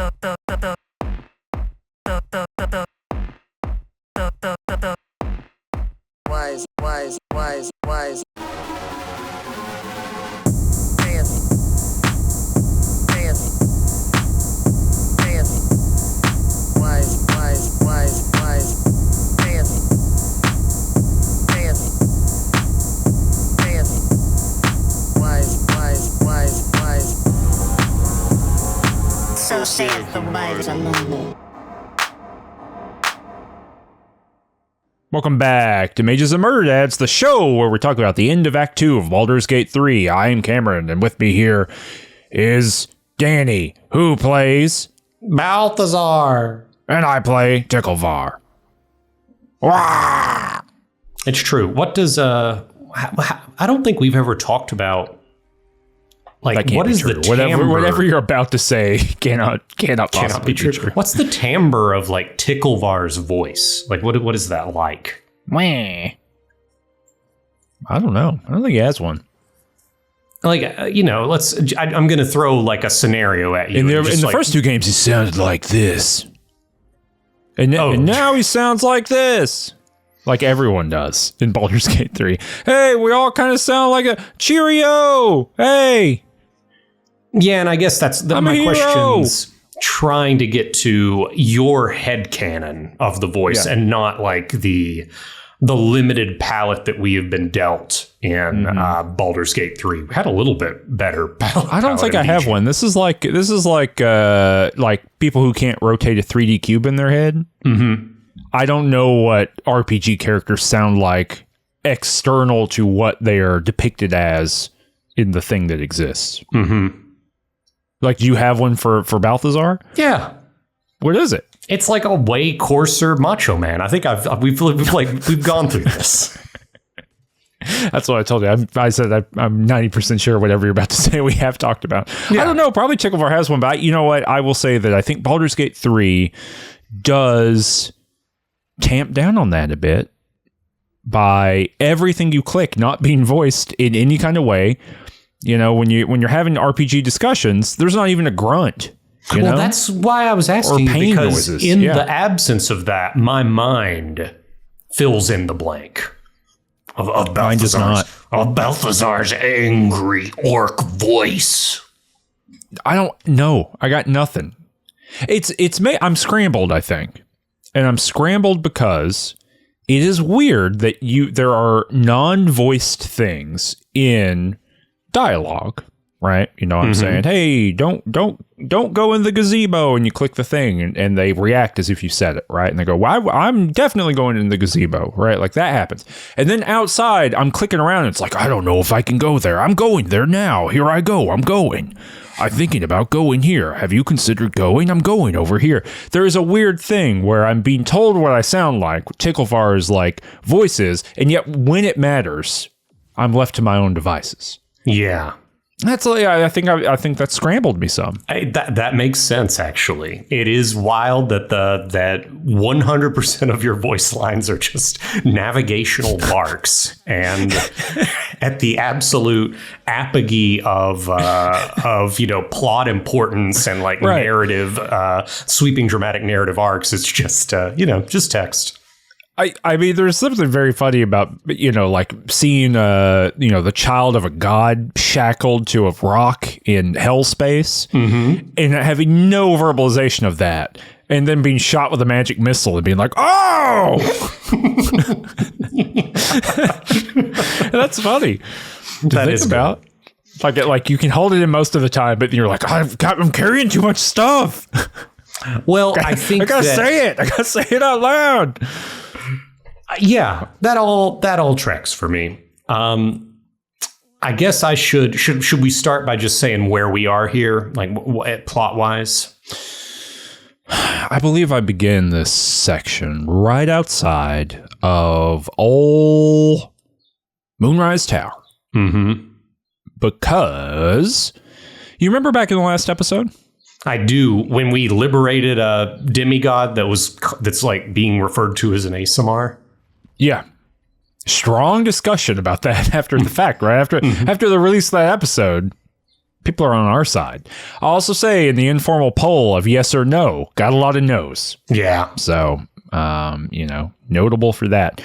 Wise. Fancy. Wise. Fancy. Wise. So saith the wise among them. Welcome back to Mages and Murderdads, the show where we talk about the end of Act 2 of Baldur's Gate 3. I am Cameron, and with me here is Danny, who plays Balthazar. And I play Ticklevar. Wah! It's true. What does I don't think we've ever talked about what is the timbre? Whatever you're about to say cannot possibly be true. What's the timbre of like Ticklevar's voice? Like what is that like? Wah. I don't know. I don't think he has one. Like I'm going to throw like a scenario at you. In the first two games, he sounded like this. And now he sounds like this. Like everyone does in Baldur's Gate 3. Hey, we all kind of sound like a cheerio. Hey. Yeah, and I guess that's my question's trying to get to your headcanon of the voice and not like the limited palette that we have been dealt in Baldur's Gate 3. We had a little bit better palette. I don't think I have one. This is like people who can't rotate a 3D cube in their head. Mm-hmm. I don't know what RPG characters sound like external to what they are depicted as in the thing that exists. Mm-hmm. Like, do you have one for Balthazar? Yeah. What is it? It's like a way coarser Macho Man. I think we've gone through this. That's what I told you. I said I'm 90% sure whatever you're about to say we have talked about. Yeah. I don't know. Probably Ticklevar has one, but you know what? I will say that I think Baldur's Gate 3 does tamp down on that a bit by everything you click not being voiced in any kind of way. You know, when you're having RPG discussions, there's not even a grunt. You know? That's why I was asking, because noises. In the absence of that, my mind fills in the blank of Balthazar's angry orc voice. I don't know. I got nothing. I'm scrambled, I think. And I'm scrambled because it is weird that there are non-voiced things in dialogue, right? You know what I'm saying? Hey, don't go in the gazebo, and you click the thing and they react as if you said it, right? And they go, well, I'm definitely going in the gazebo, right? Like that happens. And then outside, I'm clicking around and it's like, I don't know if I can go there. I'm going there now. Here I go. I'm going. I'm thinking about going here. Have you considered going? I'm going over here. There is a weird thing where I'm being told what I sound like, Ticklevar's like voices, and yet when it matters, I'm left to my own devices. Yeah. That's like, I think that scrambled me some. That makes sense, actually. It is wild that that 100% of your voice lines are just navigational barks, and at the absolute apogee of plot importance and like narrative, sweeping dramatic narrative arcs, it's just just text. I mean, there's something very funny about, like seeing, the child of a god shackled to a rock in hell space and having no verbalization of that. And then being shot with a magic missile and being like, oh! That's funny to think about. Like you can hold it in most of the time, but you're like, I'm carrying too much stuff. Well, I think I gotta say it. I gotta say it out loud. Yeah, that all tracks for me. I guess I should we start by just saying where we are here, like plot wise? I believe I begin this section right outside of old Moonrise Tower. Mm-hmm. Because you remember back in the last episode? I do, when we liberated a demigod that's like being referred to as an ASMR. Yeah. Strong discussion about that after the fact, right? After the release of that episode, People are on our side. I'll also say in the informal poll of yes or no, got a lot of no's. Yeah. So, notable for that.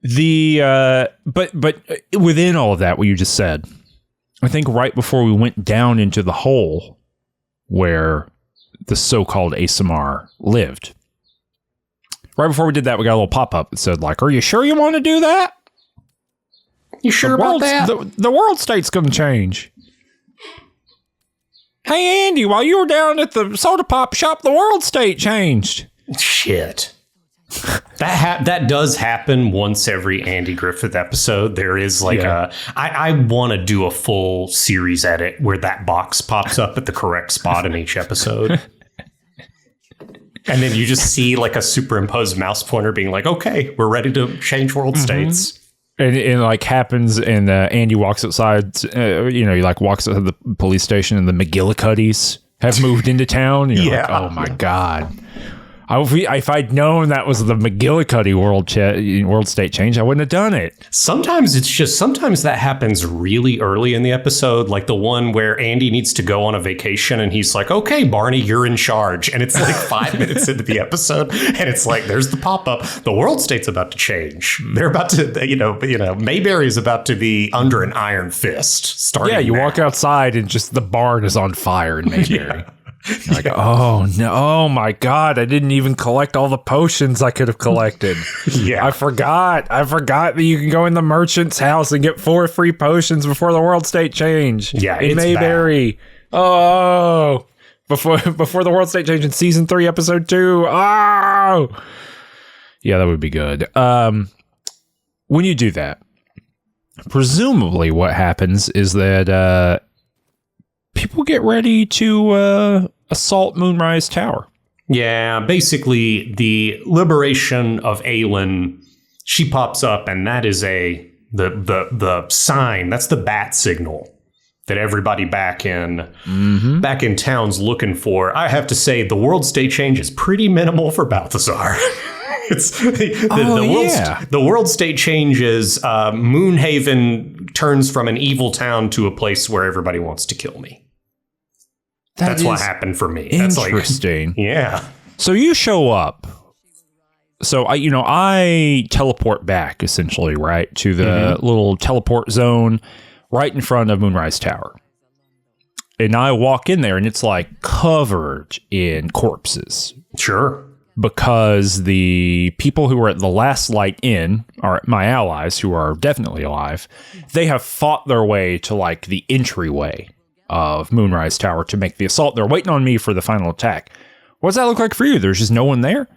But within all of that, what you just said, I think right before we went down into the hole where the so-called ASMR lived, right before we did that, we got a little pop-up that said, like, are you sure you want to do that? You sure about that? The world state's going to change. Hey, Andy, while you were down at the soda pop shop, the world state changed. Shit. That does happen once every Andy Griffith episode. There is like I want to do a full series edit where that box pops up at the correct spot in each episode. And then you just see like a superimposed mouse pointer being like, okay, we're ready to change world states. And it like happens, and Andy walks outside, he like walks out of the police station, and the McGillicuddies have moved into town. And you're like, oh my God. If I'd known that was the McGillicuddy world state change, I wouldn't have done it. Sometimes that happens really early in the episode, like the one where Andy needs to go on a vacation and he's like, okay, Barney, you're in charge. And it's like 5 minutes into the episode and it's like, there's the pop-up. The world state's about to change. They're about to, Mayberry is about to be under an iron fist. You walk outside and just the barn is on fire in Mayberry. Yeah. Like, oh no, oh my God, I didn't even collect all the potions I could have collected. Yeah. I forgot that you can go in the merchant's house and get 4 free potions before the world state change. Yeah, in Mayberry. Bad. Oh, before the world state change in season 3, episode 2. Oh, yeah, that would be good. When you do that, presumably what happens is that people get ready to assault Moonrise Tower. Yeah, basically the liberation of Aelin, she pops up, and that is the sign. That's the bat signal that everybody back in town's looking for. I have to say, the world state change is pretty minimal for Balthazar. It's the world state changes. Moonhaven turns from an evil town to a place where everybody wants to kill me. That's what happened for me. Interesting. That's like, yeah. So you show up. So I teleport back essentially, right, to the little teleport zone right in front of Moonrise Tower. And I walk in there and it's like covered in corpses. Sure. Because the people who were at the last light in are my allies who are definitely alive. They have fought their way to like the entryway of Moonrise Tower to make the assault. They're waiting on me for the final attack. What does that look like for you? There's just no one there?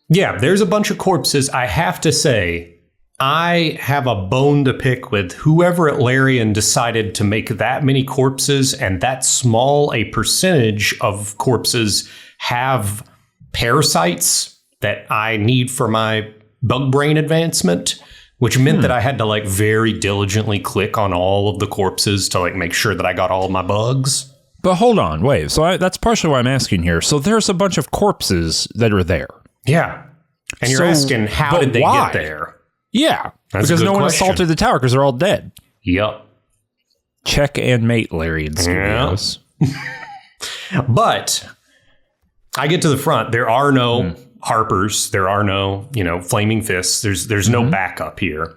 Yeah, there's a bunch of corpses. I have to say, I have a bone to pick with whoever at Larian decided to make that many corpses and that small a percentage of corpses have parasites that I need for my bug brain advancement, which meant that I had to like very diligently click on all of the corpses to like make sure that I got all of my bugs. But hold on, wait. So that's partially why I'm asking here. So there's a bunch of corpses that are there. Yeah. And you're asking, how did they get there? Yeah. Because no one assaulted the tower because they're all dead. Yep. Check and mate, Larian Studios. Yeah. But I get to the front. There are no Harpers. There are no, flaming fists. There's no backup here.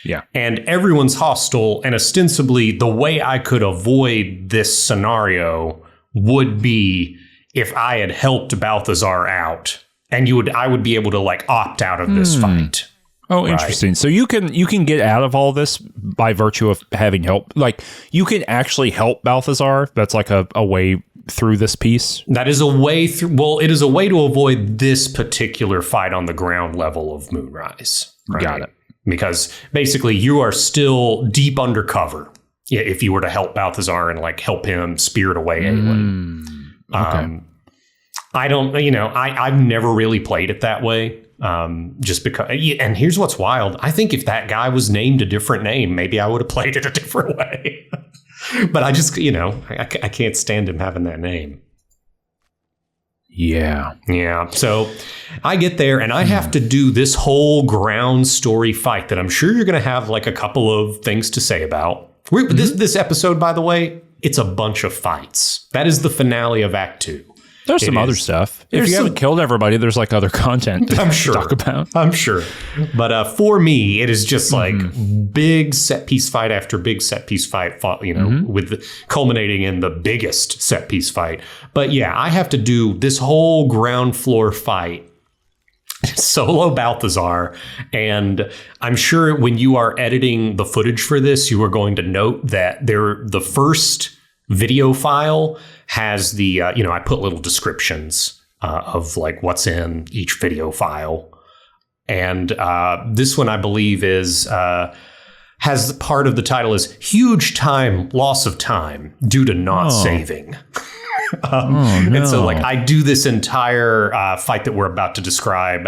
Yeah. And everyone's hostile. And ostensibly, the way I could avoid this scenario would be if I had helped Balthazar out. And I would be able to like opt out of this fight. Oh, interesting. Right. So you can get out of all this by virtue of having help. Like you can actually help Balthazar. That's like a way through this piece. That is a way through. Well, it is a way to avoid this particular fight on the ground level of Moonrise. Right? Got it. Because basically you are still deep undercover if you were to help Balthazar and like help him spirit away Aelin. Okay. I don't, I've never really played it that way. Just because, and here's what's wild. I think if that guy was named a different name, maybe I would have played it a different way. But I just, I can't stand him having that name. Yeah. Yeah. So I get there and I have to do this whole ground story fight that I'm sure you're going to have like a couple of things to say about. This episode, by the way, it's a bunch of fights. That is the finale of Act 2. There's some other stuff. If you haven't killed everybody, there's like other content to talk about. I'm sure. But for me, it is just like big set piece fight after big set piece fight, with culminating in the biggest set piece fight. But yeah, I have to do this whole ground floor fight solo Balthazar. And I'm sure when you are editing the footage for this, you are going to note that the first video file has the, I put little descriptions of like what's in each video file. And this one, I believe, has part of the title is huge loss of time due to not saving. And so like I do this entire fight that we're about to describe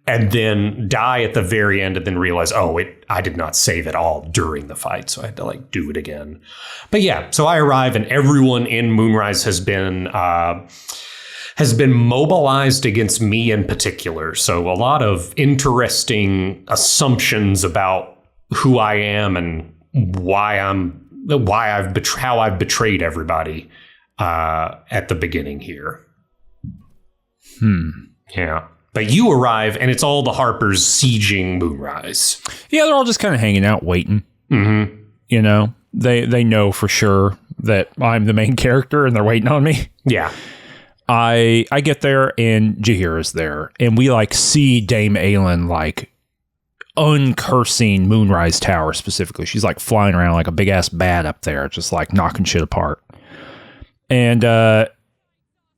and then die at the very end and then realize, I did not save at all during the fight. So I had to like do it again. But yeah, so I arrive and everyone in Moonrise has been mobilized against me in particular. So a lot of interesting assumptions about who I am and how I've betrayed everybody at the beginning here. Yeah. But you arrive, and it's all the Harpers sieging Moonrise. Yeah, they're all just kind of hanging out, waiting. Mm-hmm. You know, they know for sure that I'm the main character, and they're waiting on me. Yeah. I get there, and Jaheira's there, and we, like, see Dame Aelin, like, uncursing Moonrise Tower specifically. She's, like, flying around like a big-ass bat up there, just, like, knocking shit apart. And,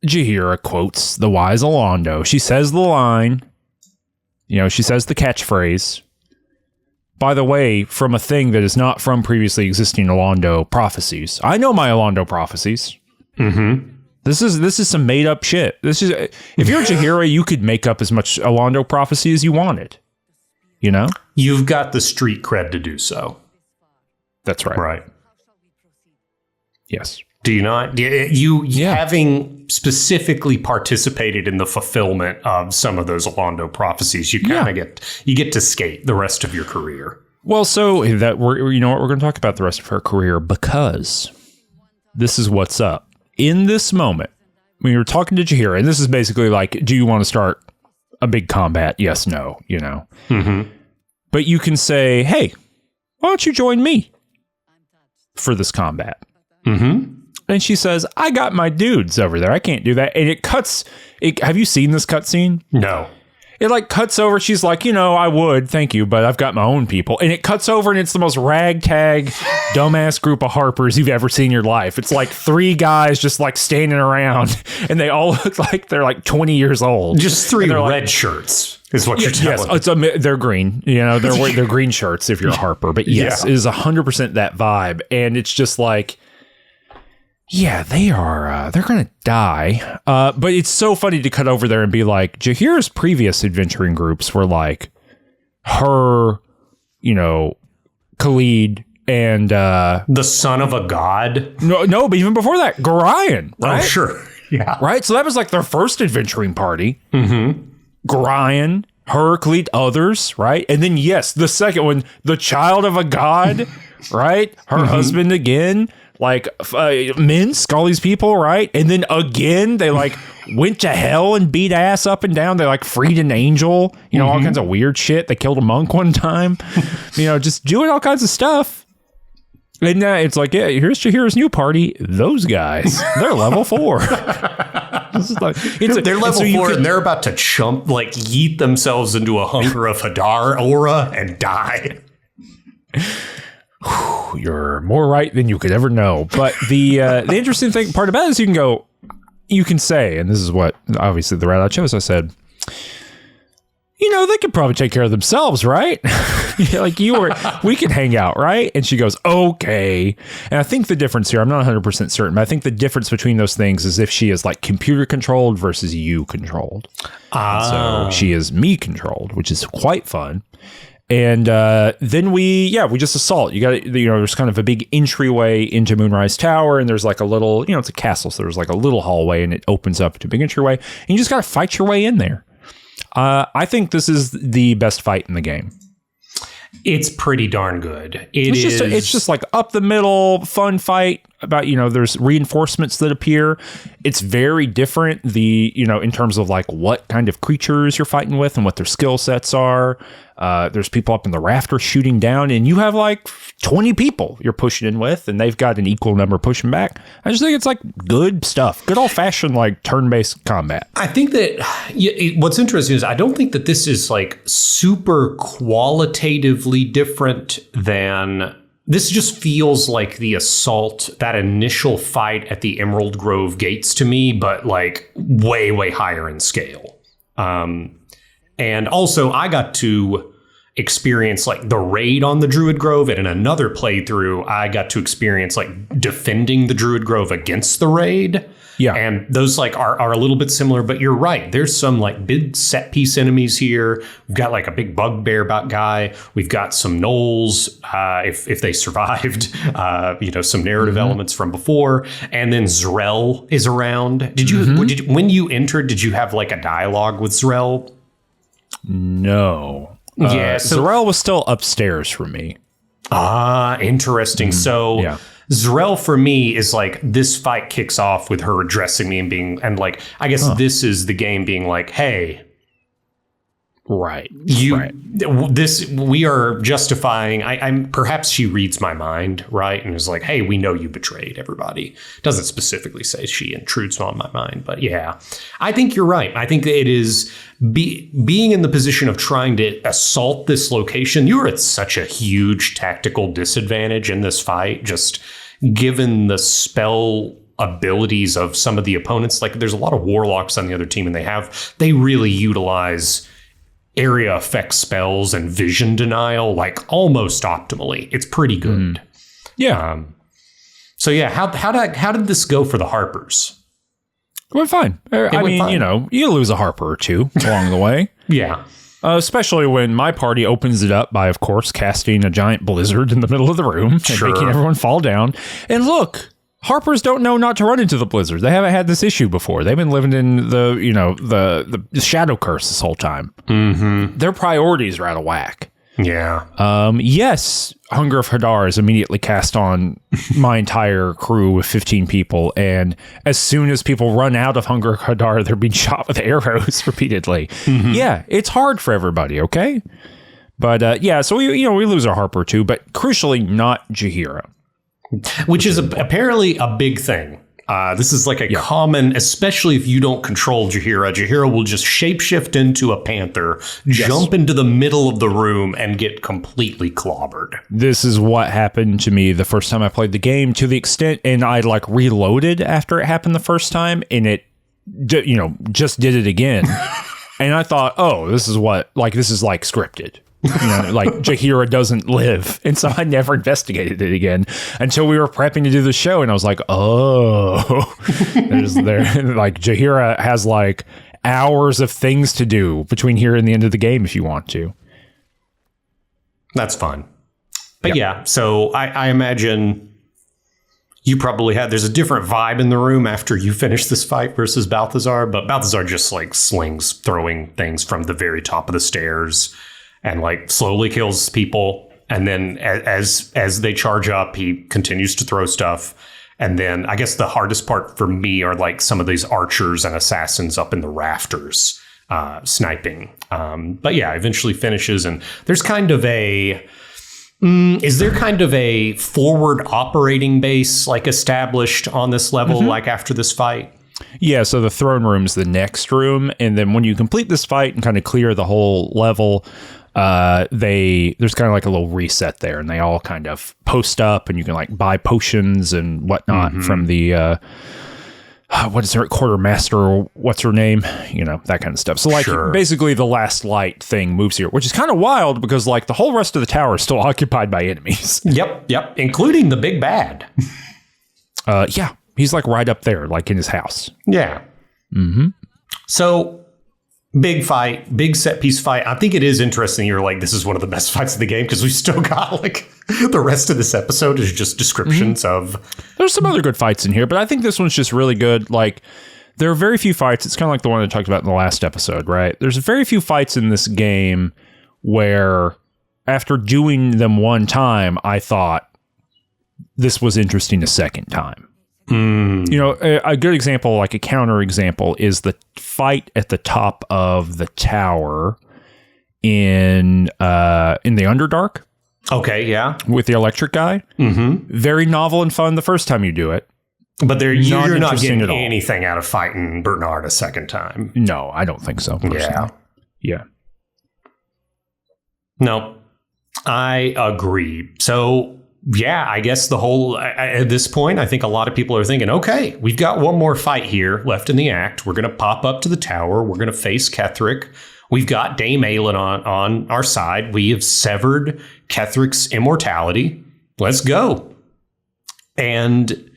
Jaheira quotes the wise Alondo. She says the line, she says the catchphrase. By the way, from a thing that is not from previously existing Alondo prophecies. I know my Alondo prophecies. Mm-hmm. This is some made up shit. This is if you're Jaheira, you could make up as much Alondo prophecy as you wanted. You know? You've got the street cred to do so. That's right. Right. Yes. Do you not? You having specifically participated in the fulfillment of some of those Alondo prophecies, you kind of get to skate the rest of your career. Well, so that we're going to talk about the rest of her career because this is what's up in this moment when you're talking to Jaheira, and this is basically like, do you want to start a big combat? Yes, no, Mm-hmm. But you can say, hey, why don't you join me for this combat? Mm-hmm. And she says, I got my dudes over there. I can't do that. And it cuts. Have you seen this cutscene? No. It like cuts over. She's like, I would. Thank you. But I've got my own people. And it cuts over and it's the most ragtag, dumbass group of Harpers you've ever seen in your life. It's like 3 guys just like standing around and they all look like they're like 20 years old. Just 3 red shirts is what you're telling me. Yes, they're green. They're green shirts if you're a Harper. But yes, it is 100% that vibe. And it's just like, yeah, they are. They're going to die. But it's so funny to cut over there and be like, Jaheira's previous adventuring groups were like her, Khalid and the son of a god. No, but even before that, Gorion. Right? Oh, sure. Yeah. Right. So that was like their first adventuring party. Mm-hmm. Gorion, her, Khalid, others. Right. And then, yes, the second one, the child of a god. Right. Her husband again. Like Minsk, all these people, right? And then again, they like went to hell and beat ass up and down. They like freed an angel, all kinds of weird shit. They killed a monk one time, just doing all kinds of stuff. And it's like, yeah, here's Jaheira's new party. Those guys, they're level 4. They're level 4 and they're about to yeet themselves into a Hunger of Hadar aura and die. You're more right than you could ever know. But the interesting part about it is you can say, and this is what obviously the route I chose, I said, they could probably take care of themselves, right? We could hang out, right? And she goes, okay. And I think the difference here, I'm not 100% certain, but I think the difference between those things is if she is like computer controlled versus you controlled. So she is me controlled, which is quite fun. And then we just assault. You got there's kind of a big entryway into Moonrise Tower, and there's like a little, it's a castle, so there's like a little hallway, and it opens up to a big entryway, and you just got to fight your way in there. I think this is the best fight in the game. It's pretty darn good. It's just like up the middle, fun fight. about, there's reinforcements that appear. It's very different, in terms of like what kind of creatures you're fighting with and what their skill sets are. There's people up in the rafters shooting down, and you have like 20 people you're pushing in with, and they've got an equal number pushing back. I just think it's like good stuff. Good old-fashioned like turn-based combat. I think that what's interesting is I don't think that this is like super qualitatively different than... This just feels like the assault, that initial fight at the Emerald Grove gates to me, but like way, way higher in scale. And also I got to experience like the raid on the Druid Grove, and in another playthrough, I got to experience like defending the Druid Grove against the raid. Yeah. And those like are a little bit similar, but you're right. There's some like big set piece enemies here. We've got like a big bugbear guy. We've got some gnolls, if they survived, some narrative elements from before. And then Zrel is around. Did you, when you entered, did you have like a dialogue with Zrel? No. Yeah. So Zrel was still upstairs for me. Interesting. So yeah. Zrel for me is like this fight kicks off with her addressing me and like, I guess this is the game being like, hey, right. We are justifying. I'm perhaps she reads my mind, right? And is like, hey, we know you betrayed everybody. Doesn't specifically say she intrudes on my mind, but yeah, I think you're right. I think it is being in the position of trying to assault this location. You're at such a huge tactical disadvantage in this fight, just given the spell abilities of some of the opponents. Like there's a lot of warlocks on the other team, and they really utilize area effect spells and vision denial like almost optimally. It's pretty good. Yeah. So yeah, how did this go for the Harpers? It went fine. I mean, you lose a Harper or two along the way. Yeah. Especially when my party opens it up by, of course, casting a giant blizzard in the middle of the room and making everyone fall down. And look, Harpers don't know not to run into the blizzard. They haven't had this issue before. They've been living in the shadow curse this whole time. Mm-hmm. Their priorities are out of whack. Yeah. Yes, Hunger of Hadar is immediately cast on my entire crew with 15 people, and as soon as people run out of Hunger of Hadar, they're being shot with arrows repeatedly. Mm-hmm. Yeah, it's hard for everybody, okay? But so we lose our Harper too, but crucially not Jaheira. Which is apparently a big thing. This is like a common, especially if you don't control Jaheira. Jaheira will just shapeshift into a panther, jump into the middle of the room, and get completely clobbered. This is what happened to me the first time I played the game, to the extent, and I like reloaded after it happened the first time, and it, just did it again. And I thought, oh, this is like scripted. Like Jaheira doesn't live, and so I never investigated it again until we were prepping to do the show, and I was like, oh, like Jaheira has like hours of things to do between here and the end of the game if you want to. That's fun. But yeah, so I imagine you probably there's a different vibe in the room after you finish this fight versus Balthazar, but Balthazar just like slings throwing things from the very top of the stairs and like slowly kills people. And then as they charge up, he continues to throw stuff. And then I guess the hardest part for me are like some of these archers and assassins up in the rafters sniping. But yeah, eventually finishes. And there's kind of is there kind of a forward operating base like established on this level, like after this fight? Yeah, so the throne room's the next room. And then when you complete this fight and kind of clear the whole level, there's kind of like a little reset there, and they all kind of post up, and you can like buy potions and whatnot from the what is her quartermaster, what's her name, that kind of stuff. So like basically the last light thing moves here, which is kind of wild because like the whole rest of the tower is still occupied by enemies. Yep, including the big bad. Yeah, he's like right up there, like in his house. Yeah. So big fight, big set piece fight. I think it is interesting. You're like, this is one of the best fights of the game because we still got like the rest of this episode is just descriptions of. There's some other good fights in here, but I think this one's just really good. Like, there are very few fights. It's kind of like the one I talked about in the last episode, right? There's very few fights in this game where after doing them one time, I thought, this was interesting a second time. You know, a good example, like a counter example, is the fight at the top of the tower in the Underdark. Okay, yeah. With the electric guy. Mm-hmm. Very novel and fun the first time you do it. But you're not getting anything out of fighting Bernard a second time. No, I don't think so. Personally. Yeah. No, I agree. So, yeah, I guess the whole, at this point, I think a lot of people are thinking, okay, we've got one more fight here left in the act. We're going to pop up to the tower. We're going to face Ketheric. We've got Dame Aelin on our side. We have severed Ketheric's immortality. Let's go. And,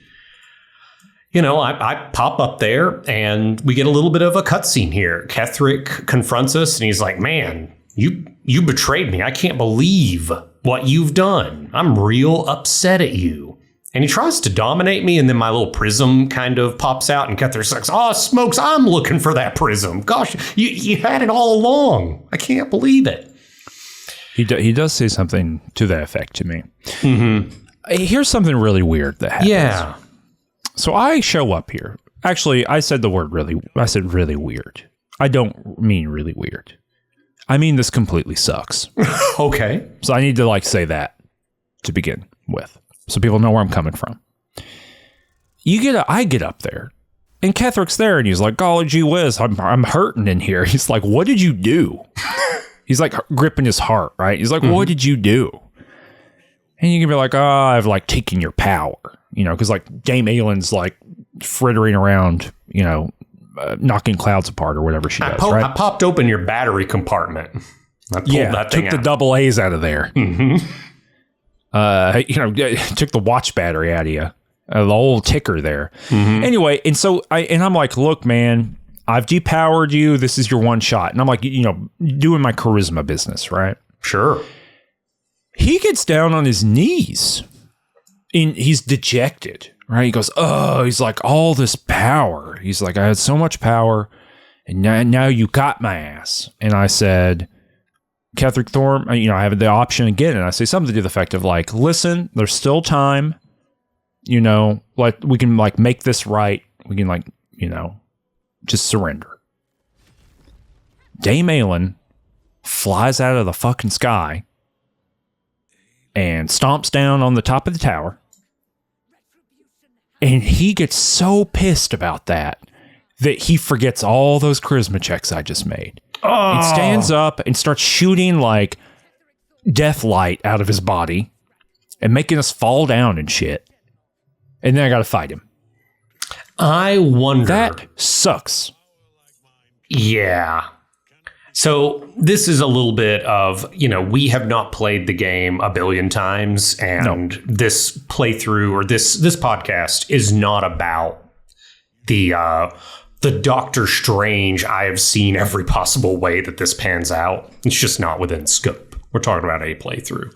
you know, I pop up there and we get a little bit of a cutscene here. Ketheric confronts us and he's like, man, you betrayed me. I can't believe what you've done. I'm real upset at you. And he tries to dominate me, and then my little prism kind of pops out, and Ketheric's like, oh, smokes, I'm looking for that prism. Gosh, you had it all along. I can't believe it. He does say something to that effect to me. Mm-hmm. Here's something really weird that happens. Yeah. So I show up here. Actually, I said really weird. I don't mean really weird. I mean this completely sucks. Okay. So I need to say that to begin with, so people know where I'm coming from. I get up there, and Ketheric's there, and he's like, golly gee whiz, I'm hurting in here. He's like, what did you do? He's like gripping his heart, right? He's like, what did you do? And you can be like, oh, I've taken your power, because Dame Aelin's frittering around, knocking clouds apart or whatever she does, right? I popped open your battery compartment. I pulled that thing took the double A's out of there. Mm-hmm. Took the watch battery out of you, the old ticker there. Mm-hmm. Anyway, and so I'm like, look, man, I've depowered you. This is your one shot. And I'm like, doing my charisma business, right? Sure. He gets down on his knees and he's dejected, right? He goes, oh, he's like, all this power. He's like, I had so much power and now you got my ass. And I said, Ketheric Thorm, I have the option again. And I say something to the effect of listen, there's still time, we can make this right. We can just surrender. Dame Aelin flies out of the fucking sky and stomps down on the top of the tower. And he gets so pissed about that he forgets all those charisma checks I just made. Oh. He stands up and starts shooting death light out of his body and making us fall down and shit. And then I got to fight him. I wonder. That sucks. Yeah. So this is a little bit of, we have not played the game a billion times, and this playthrough or this podcast is not about the Doctor Strange. I have seen every possible way that this pans out. It's just not within scope. We're talking about a playthrough,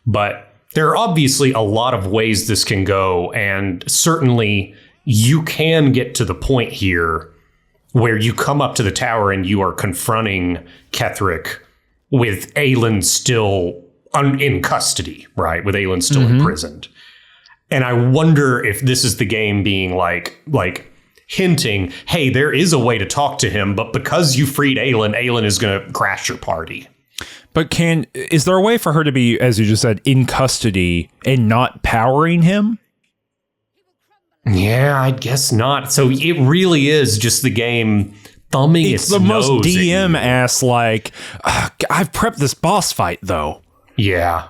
but there are obviously a lot of ways this can go, and certainly you can get to the point here where you come up to the tower and you are confronting Ketheric with Aelin still in custody, right? With Aelin still imprisoned. And I wonder if this is the game being hinting, hey, there is a way to talk to him, but because you freed Aelin is going to crash your party. But is there a way for her to be, as you just said, in custody and not powering him? Yeah, I guess not. So it really is just the game thumbing its nose. It's the most DM ass I've prepped this boss fight though. Yeah.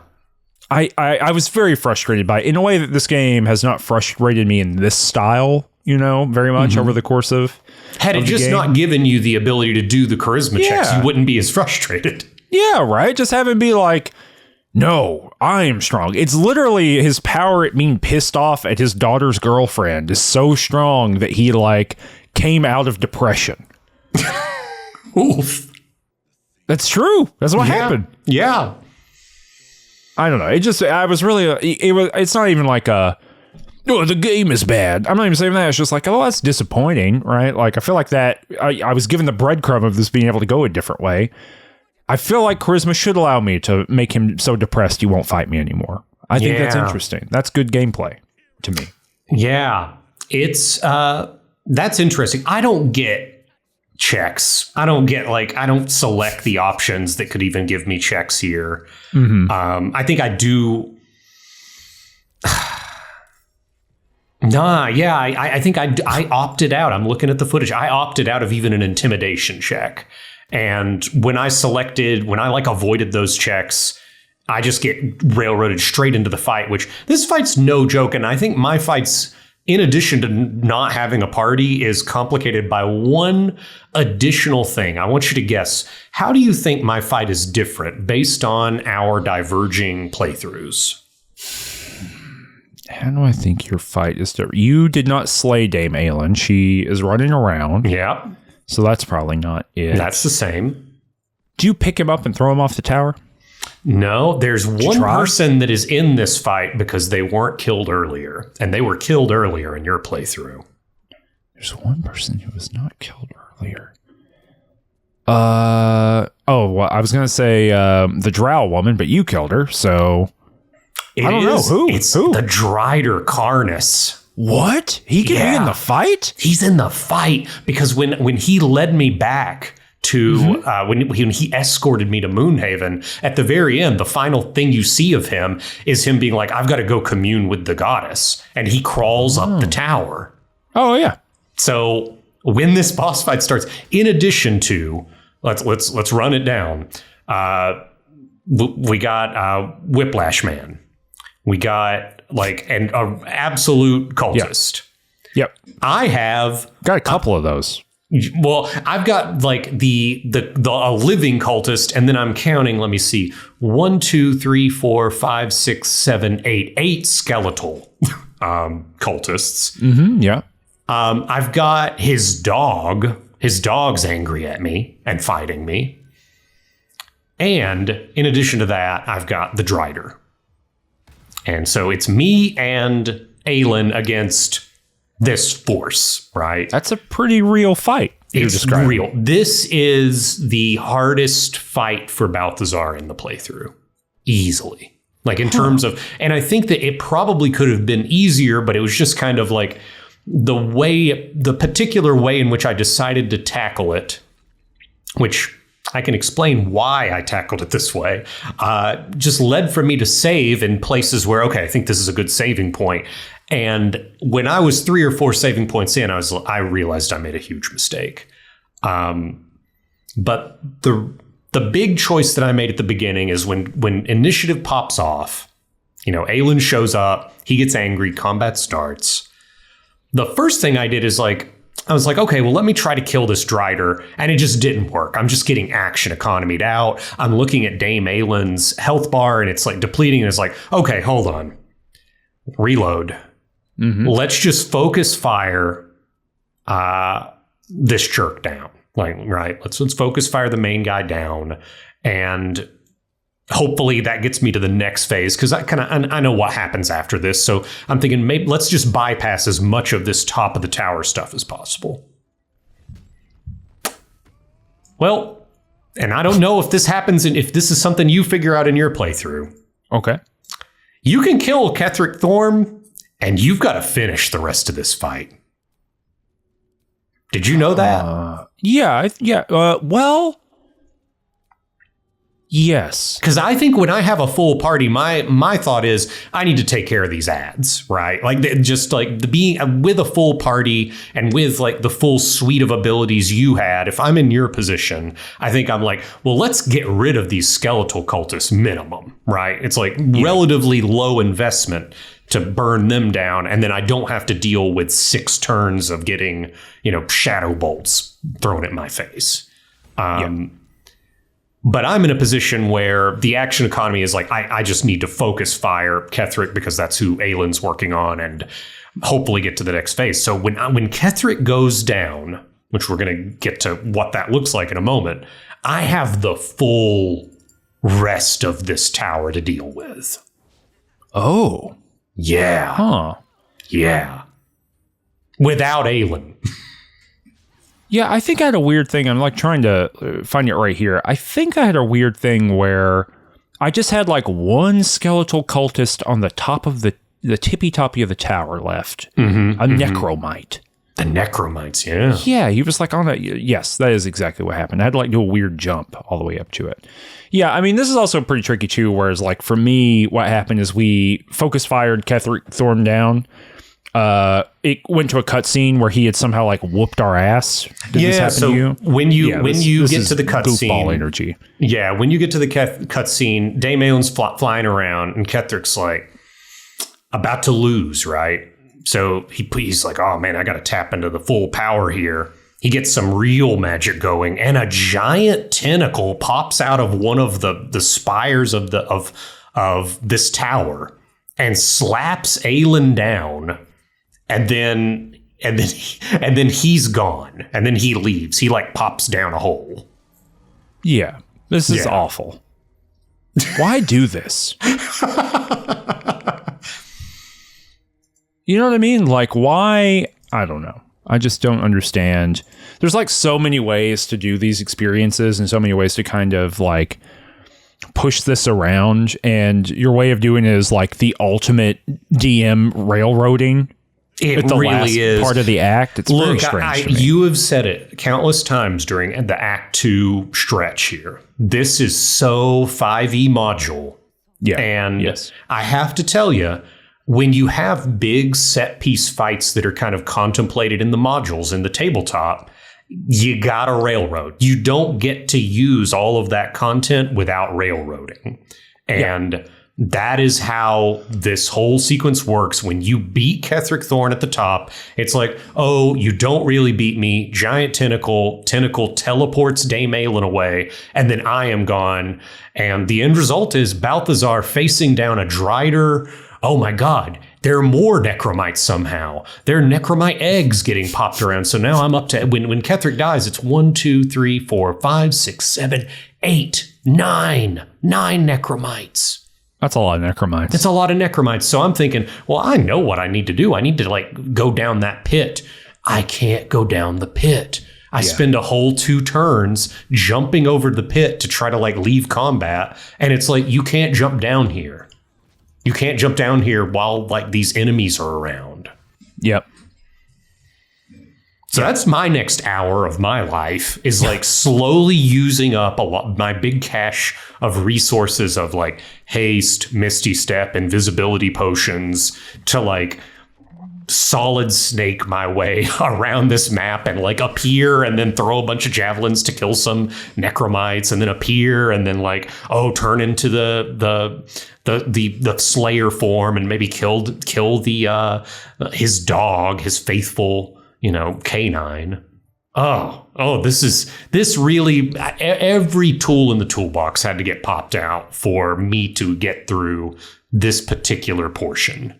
I was very frustrated by it in a way that this game has not frustrated me in this style, very much over the course of Had it just not given you the ability to do the charisma checks, you wouldn't be as frustrated. Yeah, right? Just have him be like, no, I am strong. It's literally his power at being pissed off at his daughter's girlfriend is so strong that he came out of depression. Oof. That's true. That's what happened. Yeah. I don't know. It's not even the game is bad. I'm not even saying that. It's just that's disappointing, right? I feel like that I was given the breadcrumb of this being able to go a different way. I feel like charisma should allow me to make him so depressed he won't fight me anymore. I think that's interesting. That's good gameplay. to me. Yeah, it's that's interesting. I don't get checks. I don't select the options that could even give me checks here. I think I do. I think I opted out. I'm looking at the footage. I opted out of even an intimidation check. And when I avoided those checks, I just get railroaded straight into the fight, which this fight's no joke. And I think my fight's, in addition to not having a party, is complicated by one additional thing. I want you to guess, how do you think my fight is different based on our diverging playthroughs? How do I think your fight is different? You did not slay Dame Aelin. She is running around. Yeah. So that's probably not it. That's the same. Do you pick him up and throw him off the tower? No, there's one person that is in this fight because they weren't killed earlier, and they were killed earlier in your playthrough. There's one person who was not killed earlier. Well, I was going to say the Drow woman, but you killed her, so I don't know. Who? It's who? the Drider Carnus. What? He can be in the fight? He's in the fight because when he led me back to when he escorted me to Moonhaven, at the very end, the final thing you see of him is him being like, I've got to go commune with the goddess. And he crawls up the tower. Oh, yeah. So when this boss fight starts, in addition to, let's run it down. We got Whiplash Man. We got an absolute cultist. Yep. I have got a couple of those. Well, I've got a living cultist, and then I'm counting. Let me see: 1, 2, 3, 4, 5, 6, 7, 8. 8 skeletal cultists. Yeah. I've got his dog. His dog's angry at me and fighting me. And in addition to that, I've got the Drider. And so it's me and Aelin against this force, right? That's a pretty real fight. It's real. This is the hardest fight for Balthazar in the playthrough. Easily. In terms of, and I think that it probably could have been easier, but it was just kind of the particular way in which I decided to tackle it, which I can explain why I tackled it this way, just led for me to save in places where, okay, I think this is a good saving point. And when I was 3 or 4 saving points in, I realized I made a huge mistake. But the big choice that I made at the beginning is when initiative pops off, Aelin shows up, he gets angry, combat starts. The first thing I did is I was like, okay, well, let me try to kill this Drider. And it just didn't work. I'm just getting action economied out. I'm looking at Dame Aelin's health bar and it's depleting. And it's okay, hold on. Reload. Let's just focus fire this jerk down. Right. Let's focus fire the main guy down. And hopefully that gets me to the next phase, because I know what happens after this. So I'm thinking maybe let's just bypass as much of this top of the tower stuff as possible. Well, and I don't know if this happens and if this is something you figure out in your playthrough. Okay. You can kill Ketheric Thorm, and you've got to finish the rest of this fight. Did you know that? Yeah. Well, yes. Because I think when I have a full party, my thought is I need to take care of these ads, right? Being with a full party and with the full suite of abilities you had. If I'm in your position, I think I'm well, let's get rid of these skeletal cultists minimum, right? It's relatively low investment to burn them down, and then I don't have to deal with 6 turns of getting, shadow bolts thrown at my face. But I'm in a position where the action economy is I just need to focus fire Ketheric because that's who Aelin's working on, and hopefully get to the next phase. So when Ketheric goes down, which we're going to get to what that looks like in a moment, I have the full rest of this tower to deal with. Oh. Yeah. Huh. Yeah. Without Aelin. Yeah, I think I had a weird thing. I'm trying to find it right here. I think I had a weird thing where I just had one skeletal cultist on the top of the the tippy toppy of the tower left. A necromite. The necromites, yeah. Yeah, he was like on a... Yes, that is exactly what happened. I had to like do a weird jump all the way up to it. Yeah, I mean, this is also pretty tricky too, whereas like for me, what happened is we focus fired Ketheric Thorm down. It went to a cutscene where he had somehow like whooped our ass. Did this happen to you? when you get to the cutscene... Goofball energy. Yeah, when you get to the cutscene, Dame Aelin's flying around, and Ketheric's like about to lose, right? So he's like, oh man, I got to tap into the full power here. He gets some real magic going, and a giant tentacle pops out of one of the spires of this tower and slaps Aelin down, and then he's gone, and then he leaves. He like pops down a hole. Yeah, this is awful. Why do this? You know what I mean? Like, why? I don't know. I just don't understand. There's like so many ways to do these experiences and so many ways to kind of like push this around. And your way of doing it is like the ultimate DM railroading. It the really last is part of the act. It's very strange. To me. You have said it countless times during the Act 2 stretch here. This is so 5e module. Yeah. And I have to tell you, when you have big set piece fights that are kind of contemplated in the modules in the tabletop, you gotta railroad. You don't get to use all of that content without railroading. And that is how this whole sequence works. When you beat Ketheric Thorm at the top, it's like, oh, you don't really beat me. Giant tentacle teleports Dame Aelin away, and then I am gone. And the end result is Balthazar facing down a Drider. Oh my God, there are more necromites somehow. There are necromite eggs getting popped around. So now I'm up to, when Ketheric dies, it's 1, 2, 3, 4, 5, 6, 7, 8, 9 necromites. That's a lot of necromites. That's a lot of necromites. So I'm thinking, well, I know what I need to do. I need to like go down that pit. I can't go down the pit. I spend a whole 2 turns jumping over the pit to try to like leave combat. And it's like, you can't jump down here. You can't jump down here while like these enemies are around. Yep. So that's my next hour of my life, is like slowly using up a lot my big cache of resources of like haste, misty step, invisibility potions to like solid snake my way around this map and like appear and then throw a bunch of javelins to kill some necromites and then appear and then like, oh, turn into the slayer form and maybe kill the his dog, his faithful, canine. This really, every tool in the toolbox had to get popped out for me to get through this particular portion.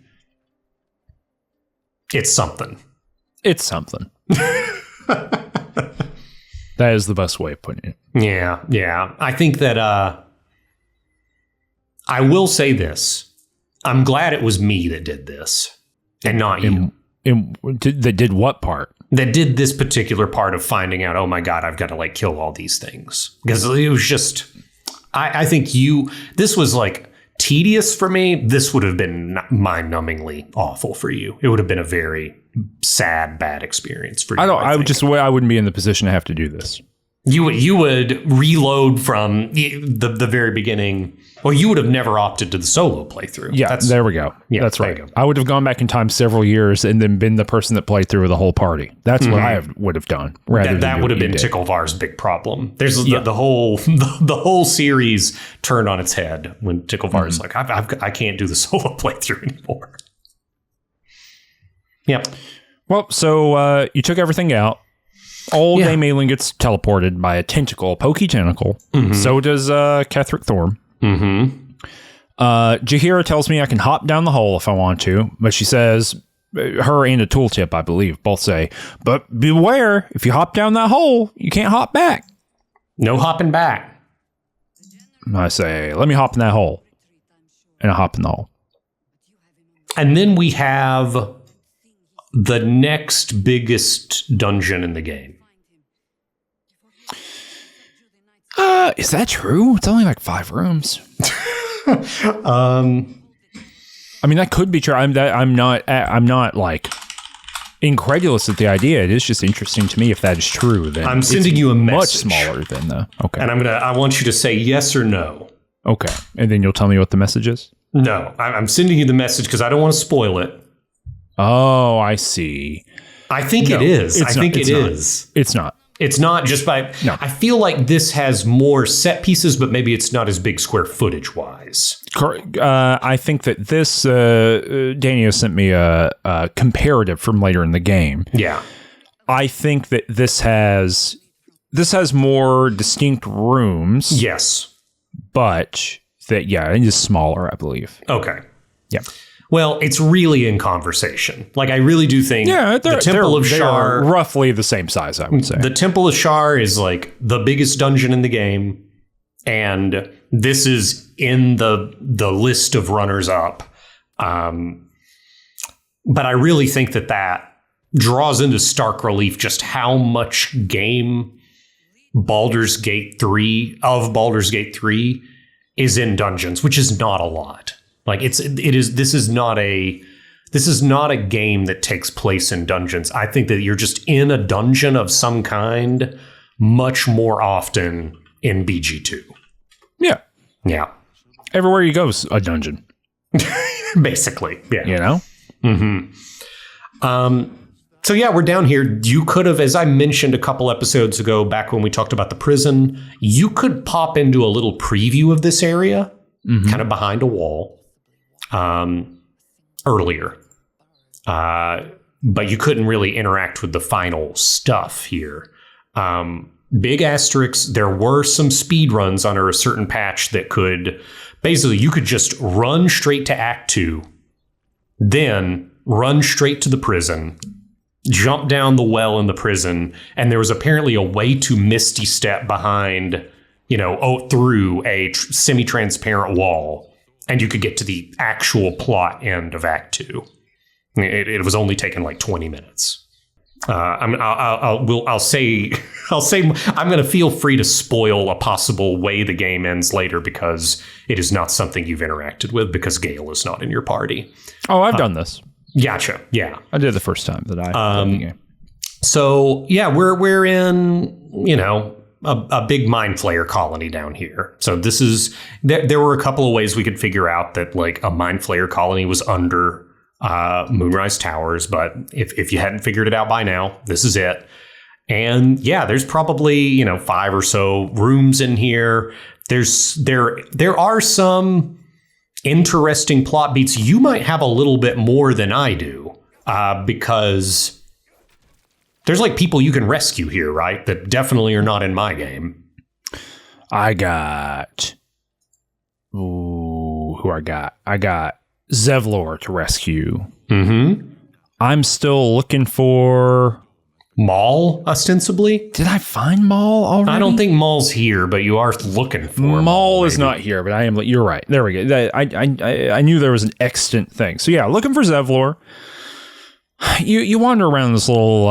It's something. It's something. That is the best way of putting it. Yeah. I think that I will say this. I'm glad it was me that did this and not you. That did what part? That did this particular part of finding out, oh my God, I've got to like kill all these things. Because it was just, I think this was like tedious for me. This would have been mind-numbingly awful for you. It would have been a very sad, bad experience for you. I wouldn't be in the position to have to do this. You would reload from the very beginning. Well, you would have never opted to the solo playthrough. Yeah, there we go. Yeah, that's right. I would have gone back in time several years and then been the person that played through with the whole party. That's what I would have done. That would have been Ticklevar's big problem. There's the whole series turned on its head when Ticklevar's like, I can't do the solo playthrough anymore. Yep. Well, so you took everything out. Old Dame Aelin gets teleported by a pokey tentacle. So does Ketheric Thorm. Jaheira tells me I can hop down the hole if I want to, but she says, her and a tooltip, I believe, both say, but beware, if you hop down that hole, you can't hop back. No hopping back. I say, let me hop in that hole. And I hop in the hole. And then we have the next biggest dungeon in the game. Is that true? It's only like 5 rooms. I mean, that could be true. I'm not like incredulous at the idea. It is just interesting to me if that is true. Then I'm sending you a message. Much smaller than the okay. And I want you to say yes or no. Okay, and then you'll tell me what the message is. No, I'm sending you the message because I don't want to spoil it. Oh, I see. I think it is. I think it is. It's not. It's not just by. No. I feel like this has more set pieces, but maybe it's not as big square footage wise. I think that this Danny has sent me a comparative from later in the game. Yeah, I think that this has more distinct rooms. Yes, but that it is smaller, I believe. Okay. Yeah. Well, it's really in conversation. Like, I really do think the Temple of Shar... They're roughly the same size, I would say. The Temple of Shar is, like, the biggest dungeon in the game, and this is in the list of runners-up. But I really think that draws into stark relief just how much game Baldur's Gate 3 is in dungeons, which is not a lot. Like this is not a game that takes place in dungeons. I think that you're just in a dungeon of some kind much more often in BG2. Yeah. Yeah. Everywhere you go is a dungeon. Basically. Yeah. You know? Mm-hmm. So yeah, we're down here. You could have, as I mentioned a couple episodes ago, back when we talked about the prison, you could pop into a little preview of this area, kind of behind a wall. Earlier. But you couldn't really interact with the final stuff here. Big asterisks, there were some speed runs under a certain patch that could... Basically, you could just run straight to Act 2, then run straight to the prison, jump down the well in the prison, and there was apparently a way to Misty Step behind, through a semi-transparent wall. And you could get to the actual plot end of Act 2. It was only taking like 20 minutes. I'll say I'm going to feel free to spoil a possible way the game ends later because it is not something you've interacted with because Gale is not in your party. Oh, I've done this. Gotcha. Yeah, I did the first time that I played the game. So yeah, we're in a big mind flayer colony down here. So this is there were a couple of ways we could figure out that like a mind flayer colony was under Moonrise Towers, but if you hadn't figured it out by now, this is it. And yeah, there's probably 5 or so rooms in here. There are some interesting plot beats. You might have a little bit more than I do because there's like people you can rescue here, right? That definitely are not in my game. I got... Ooh, who I got? I got Zevlor to rescue. Mm-hmm. I'm still looking for... Maul, ostensibly? Did I find Maul already? I don't think Maul's here, but you are looking for Maul is not here, but I am... You're right. There we go. I knew there was an extant thing. So yeah, looking for Zevlor. You wander around this little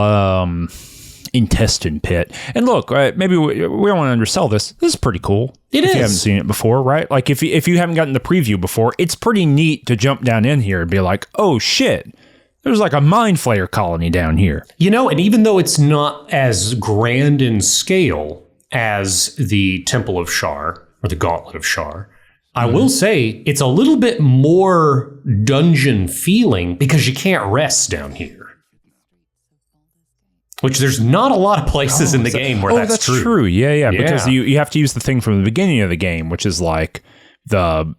intestine pit, and look, maybe we don't want to undersell this. This is pretty cool. If you haven't seen it before, right? Like if you haven't gotten the preview before, it's pretty neat to jump down in here and be like, oh shit, there's like a mind flayer colony down here. And even though it's not as grand in scale as the Temple of Shar or the Gauntlet of Shar, I will say it's a little bit more dungeon feeling because you can't rest down here. Which there's not a lot of places in the game where that's true. Oh, that's true. Yeah. Because you have to use the thing from the beginning of the game, which is like the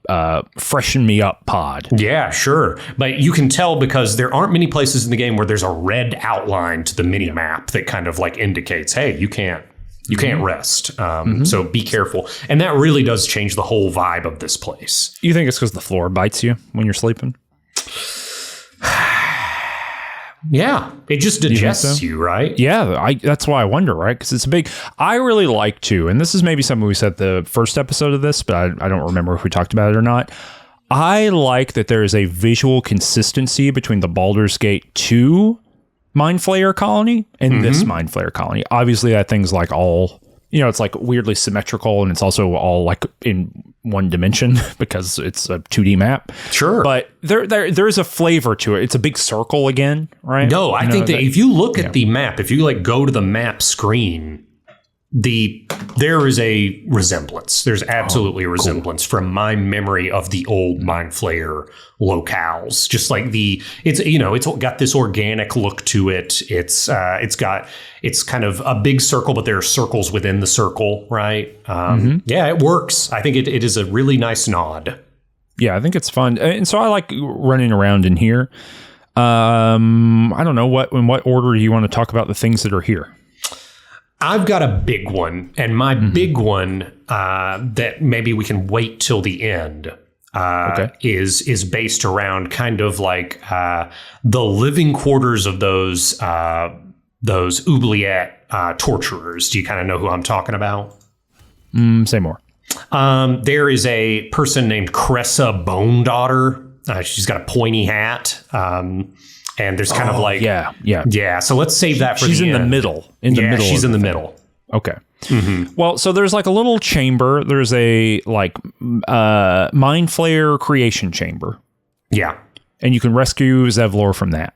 freshen me up pod. Yeah, sure. But you can tell because there aren't many places in the game where there's a red outline to the mini map that kind of like indicates, hey, you can't rest. So be careful. And that really does change the whole vibe of this place. You think it's because the floor bites you when you're sleeping? Yeah, it just digests you, right? Yeah, that's why I wonder, right? Because it's a big... I really like to, and this is maybe something we said the first episode of this, but I don't remember if we talked about it or not. I like that there is a visual consistency between the Baldur's Gate 2 Mind Flayer colony and this Mind Flayer colony. Obviously, that thing's like all... it's like weirdly symmetrical, and it's also all like in one dimension because it's a 2D map. Sure. But there's a flavor to it. It's a big circle again, right? No, I think that if you look at the map, if you like go to the map screen, there is a resemblance. There's absolutely a resemblance from my memory of the old Mind Flayer locales. Just like it's got this organic look to it. It's kind of a big circle, but there are circles within the circle, right? Yeah, it works. I think it is a really nice nod. Yeah, I think it's fun, and so I like running around in here. I don't know in what order do you want to talk about the things that are here? I've got a big one, and my big one that maybe we can wait till the end is based around kind of like the living quarters of those oubliette torturers. Do you kind of know who I'm talking about? Say more. There is a person named Cressa Bone Daughter. She's got a pointy hat. And there's kind of like... Yeah. So let's save that for she's the in end. the middle. She's in the middle. Okay. Well, so there's like a little chamber. There's a like Mind Flayer creation chamber. Yeah. And you can rescue Zevlor from that.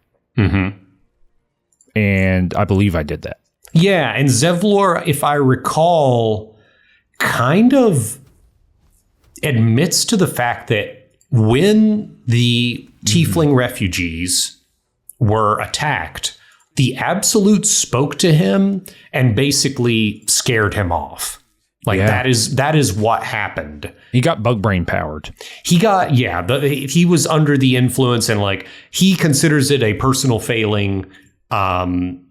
And I believe I did that. Yeah, and Zevlor, if I recall, kind of admits to the fact that when the Tiefling refugees were attacked, the Absolute spoke to him and basically scared him off. Like that is what happened. He got bug brain powered. He got he was under the influence, and like he considers it a personal failing. And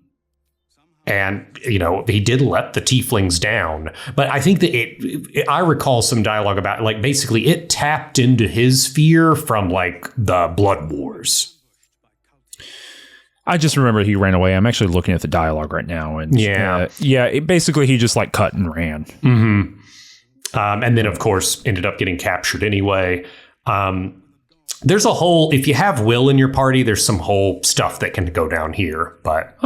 he did let the Tieflings down, but I think that I recall some dialogue about like basically it tapped into his fear from like the Blood Wars. I just remember he ran away. I'm actually looking at the dialogue right now, and basically he just like cut and ran. And then of course ended up getting captured anyway. There's a whole, if you have Will in your party, there's some whole stuff that can go down here. But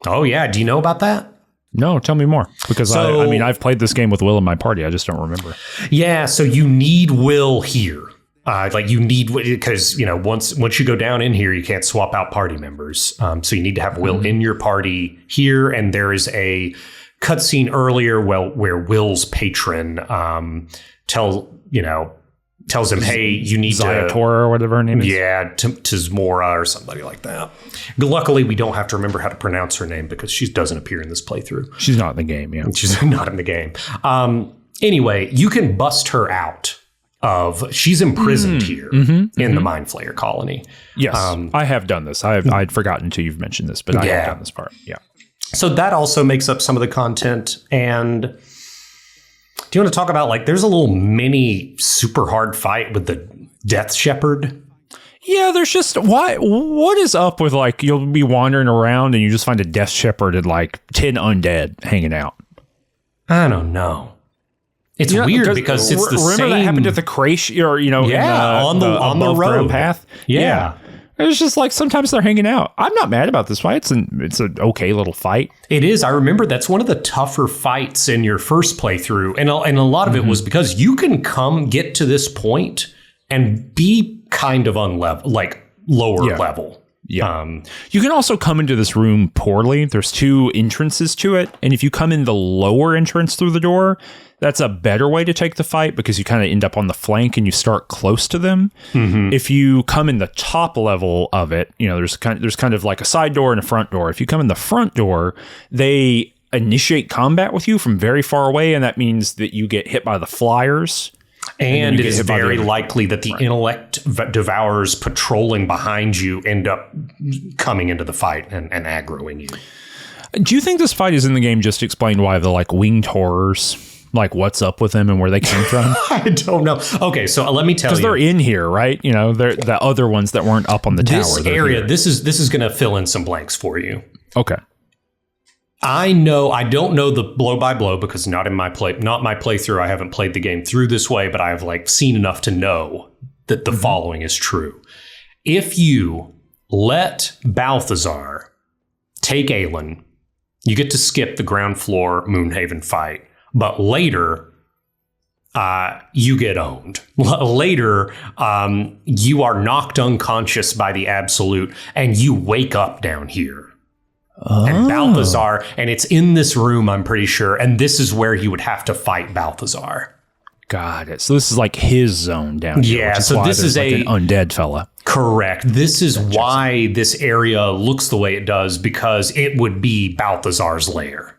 oh yeah, do you know about that? No, tell me more, because I mean I've played this game with Will in my party. I just don't remember. Yeah, so you need Will here. Because once you go down in here, you can't swap out party members. So you need to have Will in your party here. And there is a cutscene earlier where Will's patron tells him, hey, you need Zayatora or whatever her name is. Yeah, Tizmora or somebody like that. Luckily, we don't have to remember how to pronounce her name because she doesn't appear in this playthrough. She's not in the game, yeah. She's not in the game. Anyway, you can bust her out. She's imprisoned here in the Mind Flayer colony. Yes, I have done this. I'd forgotten until you've mentioned this, but I have done this part. Yeah. So that also makes up some of the content. And do you want to talk about there's a little mini super hard fight with the Death Shepherd? Yeah, there's just what is up with you'll be wandering around and you just find a Death Shepherd and 10 undead hanging out. I don't know. It's weird because it's the same. Remember that happened at the Crash, or on the road path. Yeah. It's just sometimes they're hanging out. I'm not mad about this fight. It's an okay little fight. It is. I remember that's one of the tougher fights in your first playthrough, and a lot of it was because you can get to this point and be kind of lower level. Yeah. You can also come into this room poorly. There's 2 entrances to it, and if you come in the lower entrance through the door, that's a better way to take the fight because you kind of end up on the flank and you start close to them. If you come in the top level of it, there's kind of like a side door and a front door. If you come in the front door, they initiate combat with you from very far away, and that means that you get hit by the flyers. And it is very likely that the intellect devourers patrolling behind you end up coming into the fight and aggroing you. Do you think this fight is in the game just to explain why the winged horrors, what's up with them and where they came from? I don't know. Okay, so let me tell you. Because they're in here, right? They're the other ones that weren't up on the tower. This area, this is going to fill in some blanks for you. Okay. I don't know the blow by blow because not my playthrough. I haven't played the game through this way, but I have seen enough to know that the following is true. If you let Balthazar take Aelin, you get to skip the ground floor Moonhaven fight. But later, you get owned. Later, you are knocked unconscious by the Absolute, and you wake up down here. And Balthazar, and it's in this room, I'm pretty sure, and this is where you would have to fight Balthazar. Got it. So this is like his zone down here. Yeah, so this is like an undead fella. Correct. This is why this area looks the way it does, because it would be Balthazar's lair.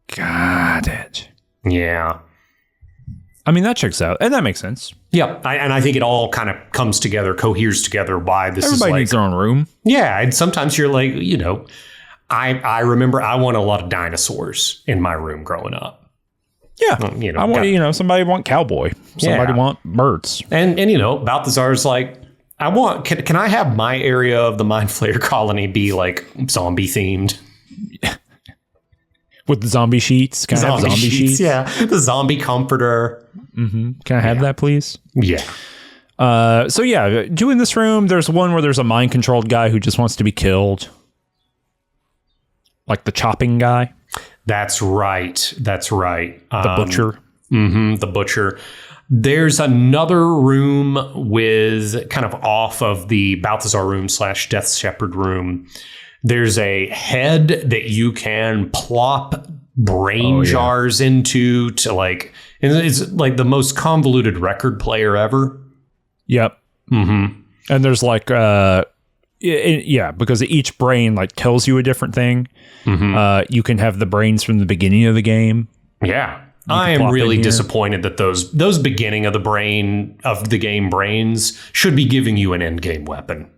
Got it. Yeah. I mean, that checks out, and that makes sense. Yeah, and I think it all kind of comes together, coheres together. Why this Everybody is like needs their own room. Yeah, and sometimes you're like, I remember I want a lot of dinosaurs in my room growing up. Yeah, I want somebody want cowboy, somebody want birds, and Balthazar's like, I want. Can I have my area of the Mind Flayer colony be like zombie themed? With the zombie sheets? Can I have zombie sheets? Yeah, the zombie comforter. Mm-hmm. Can I have that, please? Yeah. Doing this room, there's one where there's a mind-controlled guy who just wants to be killed. Like the chopping guy. That's right. The butcher. Mm-hmm, the butcher. There's another room with kind of off of the Balthazar room / Death Shepherd room. There's a head that you can plop brain jars into to like, and it's like the most convoluted record player ever. Yep. Mm-hmm. And there's like, because each brain like tells you a different thing. Mm-hmm. You can have the brains from the beginning of the game. Yeah. I am really disappointed that those beginning of the game brains should be giving you an end game weapon.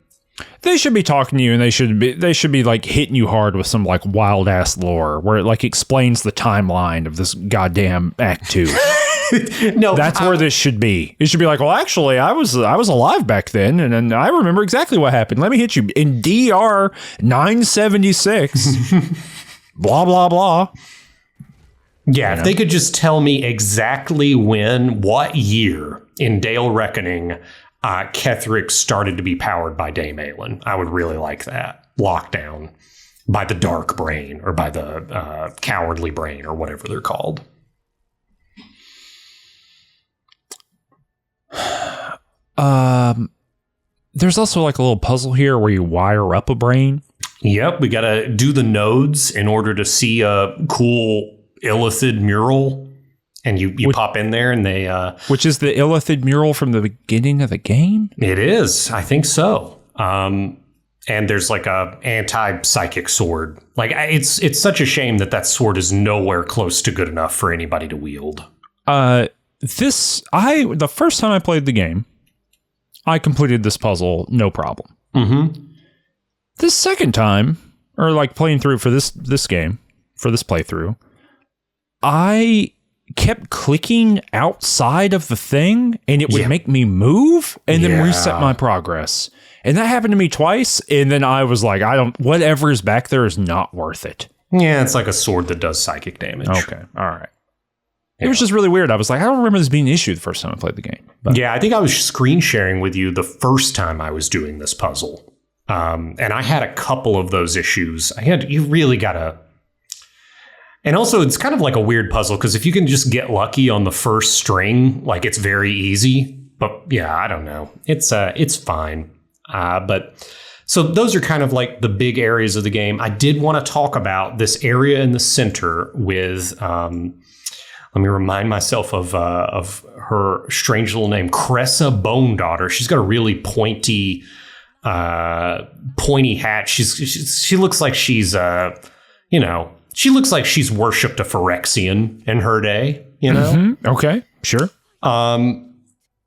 They should be talking to you, and they should be like hitting you hard with some like wild ass lore where it like explains the timeline of this goddamn Act 2. No, that's where this should be. It should be like, well, actually, I was alive back then, and I remember exactly what happened. Let me hit you in DR 976. Blah blah blah. Yeah, if they could just tell me exactly what year in Dale Reckoning Ketheric started to be powered by Dame Aelin, I would really like that. Lockdown by the Dark Brain or by the Cowardly Brain or whatever they're called. There's also like a little puzzle here where you wire up a brain. Yep, we got to do the nodes in order to see a cool Illithid mural. And you pop in there and they... which is the Illithid mural from the beginning of the game? It is. I think so. And there's like a anti-psychic sword. Like, it's such a shame that sword is nowhere close to good enough for anybody to wield. The first time I played the game, I completed this puzzle, no problem. Mm-hmm. This second time, or like playing through for this game, for this playthrough, I kept clicking outside of the thing and it would make me move and then reset my progress. And that happened to me twice. And then I was like, whatever is back there is not worth it. Yeah, it's like a sword that does psychic damage. Okay. All right. It was just really weird. I was like, I don't remember this being an issue the first time I played the game. But. Yeah, I think I was screen sharing with you the first time I was doing this puzzle. And I had a couple of those issues. You really got to... And also, it's kind of like a weird puzzle, because if you can just get lucky on the first string, like, it's very easy. But yeah, I don't know. It's fine. But so those are kind of like the big areas of the game. I did want to talk about this area in the center with, let me remind myself of her strange little name, Cressa Bone Daughter. She's got a really pointy hat. She looks like she's, she looks like she's worshipped a Phyrexian in her day, Mm-hmm. Okay, sure.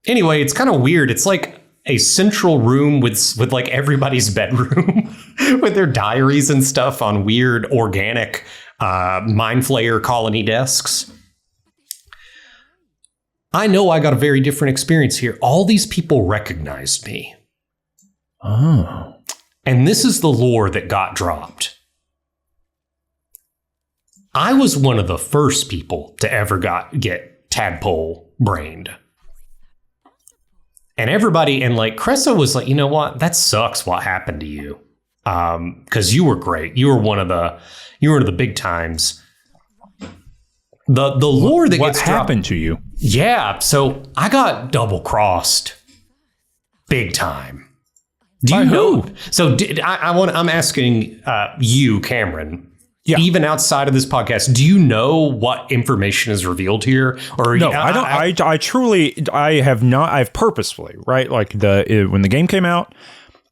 Anyway, it's kind of weird. It's like a central room with like everybody's bedroom with their diaries and stuff on weird organic Mind Flayer colony desks. I know I got a very different experience here. All these people recognized me. Oh. And this is the lore that got dropped. I was one of the first people to ever get tadpole brained. And everybody, and like Cressa was like, you know what? That sucks what happened to you. Because you were great. You were one of the big times. The lore that what gets happened to you? Yeah, so I got double crossed, big time. Do you By know? who? So I'm asking you, Cameron. Yeah. Even outside of this podcast, do you know what information is revealed here? Or No, I don't. I truly, I have not. I've purposefully, right? Like when the game came out,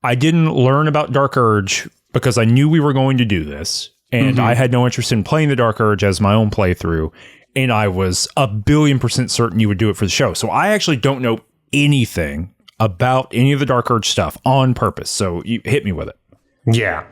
I didn't learn about Dark Urge because I knew we were going to do this, and I had no interest in playing the Dark Urge as my own playthrough. And I was 1,000,000,000% certain you would do it for the show. So I actually don't know anything about any of the Dark Urge stuff on purpose. So you hit me with it. Yeah.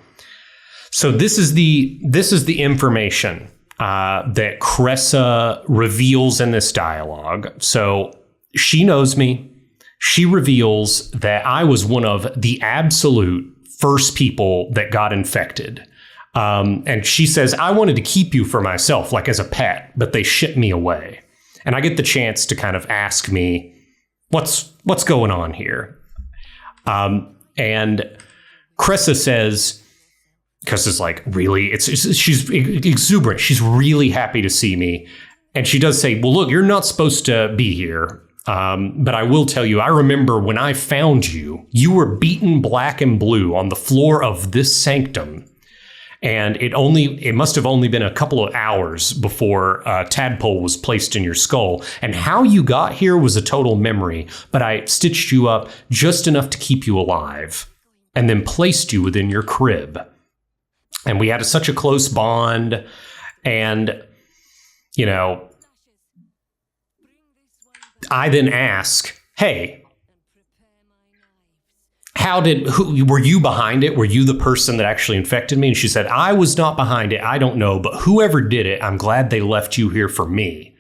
So this is the information that Cressa reveals in this dialogue. So she knows me. She reveals that I was one of the absolute first people that got infected. And she says, I wanted to keep you for myself, like as a pet, but they shipped me away. And I get the chance to kind of ask me, what's going on here? And Cressa says, because it's like, really, she's exuberant. She's really happy to see me. And she does say, well, look, you're not supposed to be here. But I will tell you, I remember when I found you, you were beaten black and blue on the floor of this sanctum. And it must have only been a couple of hours before a tadpole was placed in your skull. And how you got here was a total memory, but I stitched you up just enough to keep you alive and then placed you within your crib. And we had such a close bond. And, you know, I then ask, hey, were you behind it? Were you the person that actually infected me? And she said, I was not behind it. I don't know. But whoever did it, I'm glad they left you here for me.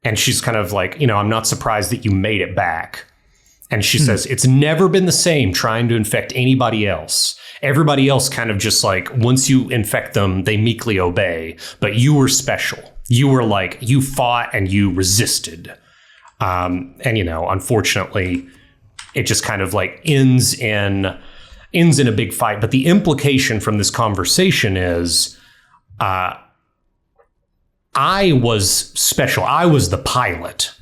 And she's kind of like, you know, I'm not surprised that you made it back. And she says, it's never been the same trying to infect anybody else. Everybody else kind of just like, once you infect them, they meekly obey. But you were special. You were like, you fought and you resisted. And, you know, unfortunately, it just kind of like ends in a big fight. But the implication from this conversation is I was special. I was the pilot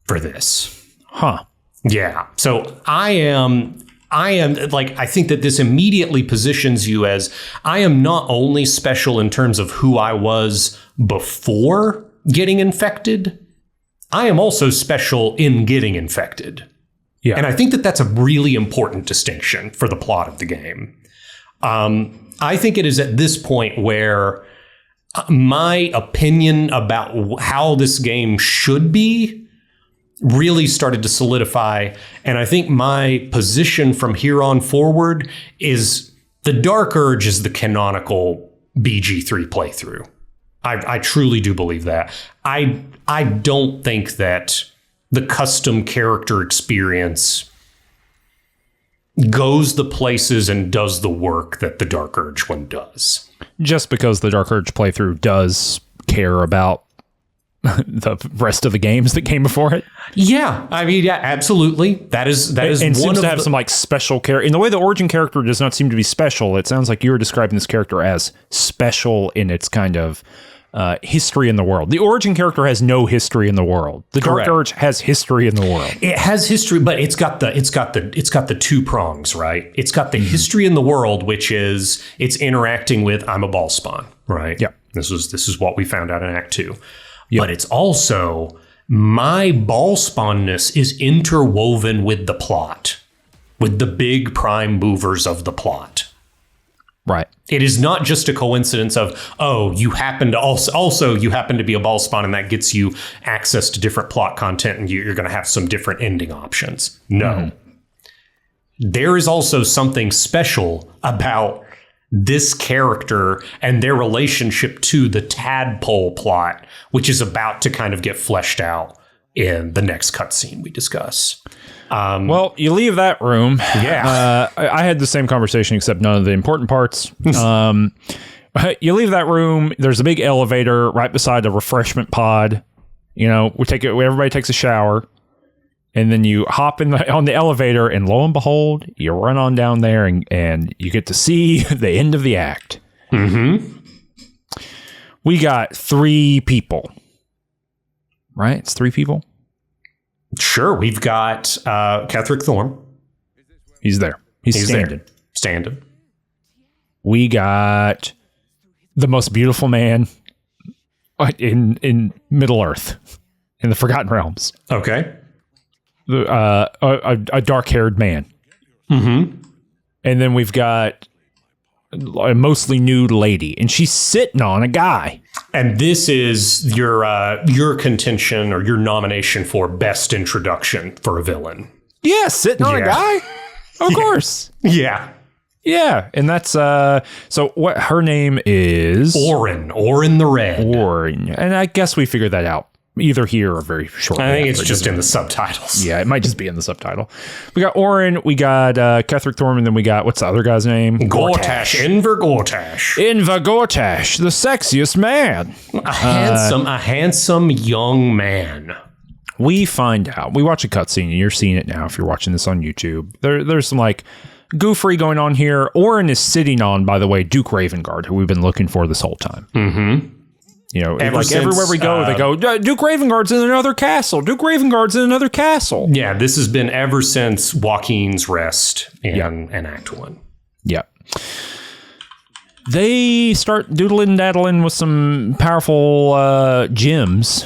for this. Huh. Yeah. So I am like, I think that this immediately positions you as I am not only special in terms of who I was before getting infected, I am also special in getting infected. Yeah. And I think that that's a really important distinction for the plot of the game. I think it is at this point where my opinion about how this game should be really started to solidify. And I think my position from here on forward is the Dark Urge is the canonical BG3 playthrough. I truly do believe that. I don't think that the custom character experience goes the places and does the work that the Dark Urge one does. Just because the Dark Urge playthrough does care about the rest of the games that came before it. Yeah, I mean, yeah, absolutely. That is and one seems of to have some like special care. In the way the origin character does not seem to be special, it sounds like you're describing this character as special in its kind of history in the world. The origin character has no history in the world. The Dark Urge has history in the world. It has history, but it's got the two prongs, right? It's got the history in the world, which is it's interacting with I'm a ball spawn, right? Yeah. This is what we found out in Act 2. Yep. But it's also my ball spawnness is interwoven with the plot, with the big prime movers of the plot. Right. It is not just a coincidence of, oh, you happen to you happen to be a ball spawn and that gets you access to different plot content and you're going to have some different ending options. No. Mm-hmm. There is also something special about this character and their relationship to the tadpole plot, which is about to kind of get fleshed out in the next cutscene we discuss. Well, you leave that room. Yeah. I had the same conversation, except none of the important parts. You leave that room. There's a big elevator right beside the refreshment pod. You know, everybody takes a shower. And then you hop on the elevator, and lo and behold, you run on down there, and you get to see the end of the act. Mm-hmm. we got 3 people. Right? It's 3 people. Sure. We've got Ketheric Thorm. He's there. He's standing. There. Standing. We got the most beautiful man in Middle Earth, in the Forgotten Realms. Okay. A dark-haired man. Mm-hmm. And then we've got a mostly nude lady, and she's sitting on a guy. And this is your contention or your nomination for best introduction for a villain. Yeah, sitting on a guy? Of course. Yeah. Yeah, and that's so what her name is Orin the Red. Orin. And I guess we figured that out either here or very shortly. I think it's just in the subtitles. Yeah, it might just be in the subtitle. We got Orin, we got Ketheric Thorm, and then we got, what's the other guy's name? Gortash. Inver Gortash. Inver Gortash, the sexiest man. A handsome young man. We find out. We watch a cutscene, and you're seeing it now if you're watching this on YouTube. There's some like goofery going on here. Orin is sitting on, by the way, Duke Ravengard, who we've been looking for this whole time. Mm-hmm. You know, everywhere we go, they go, Duke Ravengard's in another castle. Duke Ravengard's in another castle. Yeah, this has been ever since Joaquin's Rest in Act 1. Yep. They start doodling daddling with some powerful gems,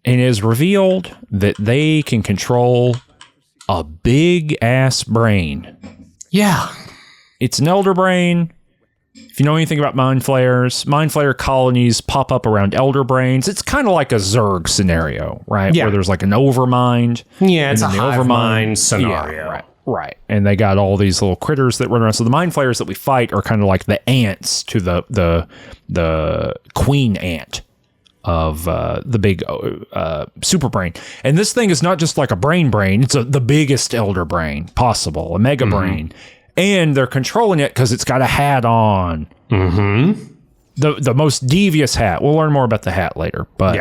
and it is revealed that they can control a big ass brain. Yeah. It's an elder brain. If you know anything about mind flayer colonies pop up around elder brains. It's kind of like a Zerg scenario, right? Yeah. Where there's like an overmind. Yeah, it's a hive mind scenario. Yeah, right. And they got all these little critters that run around. So the mind flayers that we fight are kind of like the ants to the queen ant of the big super brain. And this thing is not just like a brain. It's the biggest elder brain possible, a mega brain. And they're controlling it because it's got a hat on. Mm-hmm. The most devious hat. We'll learn more about the hat later. But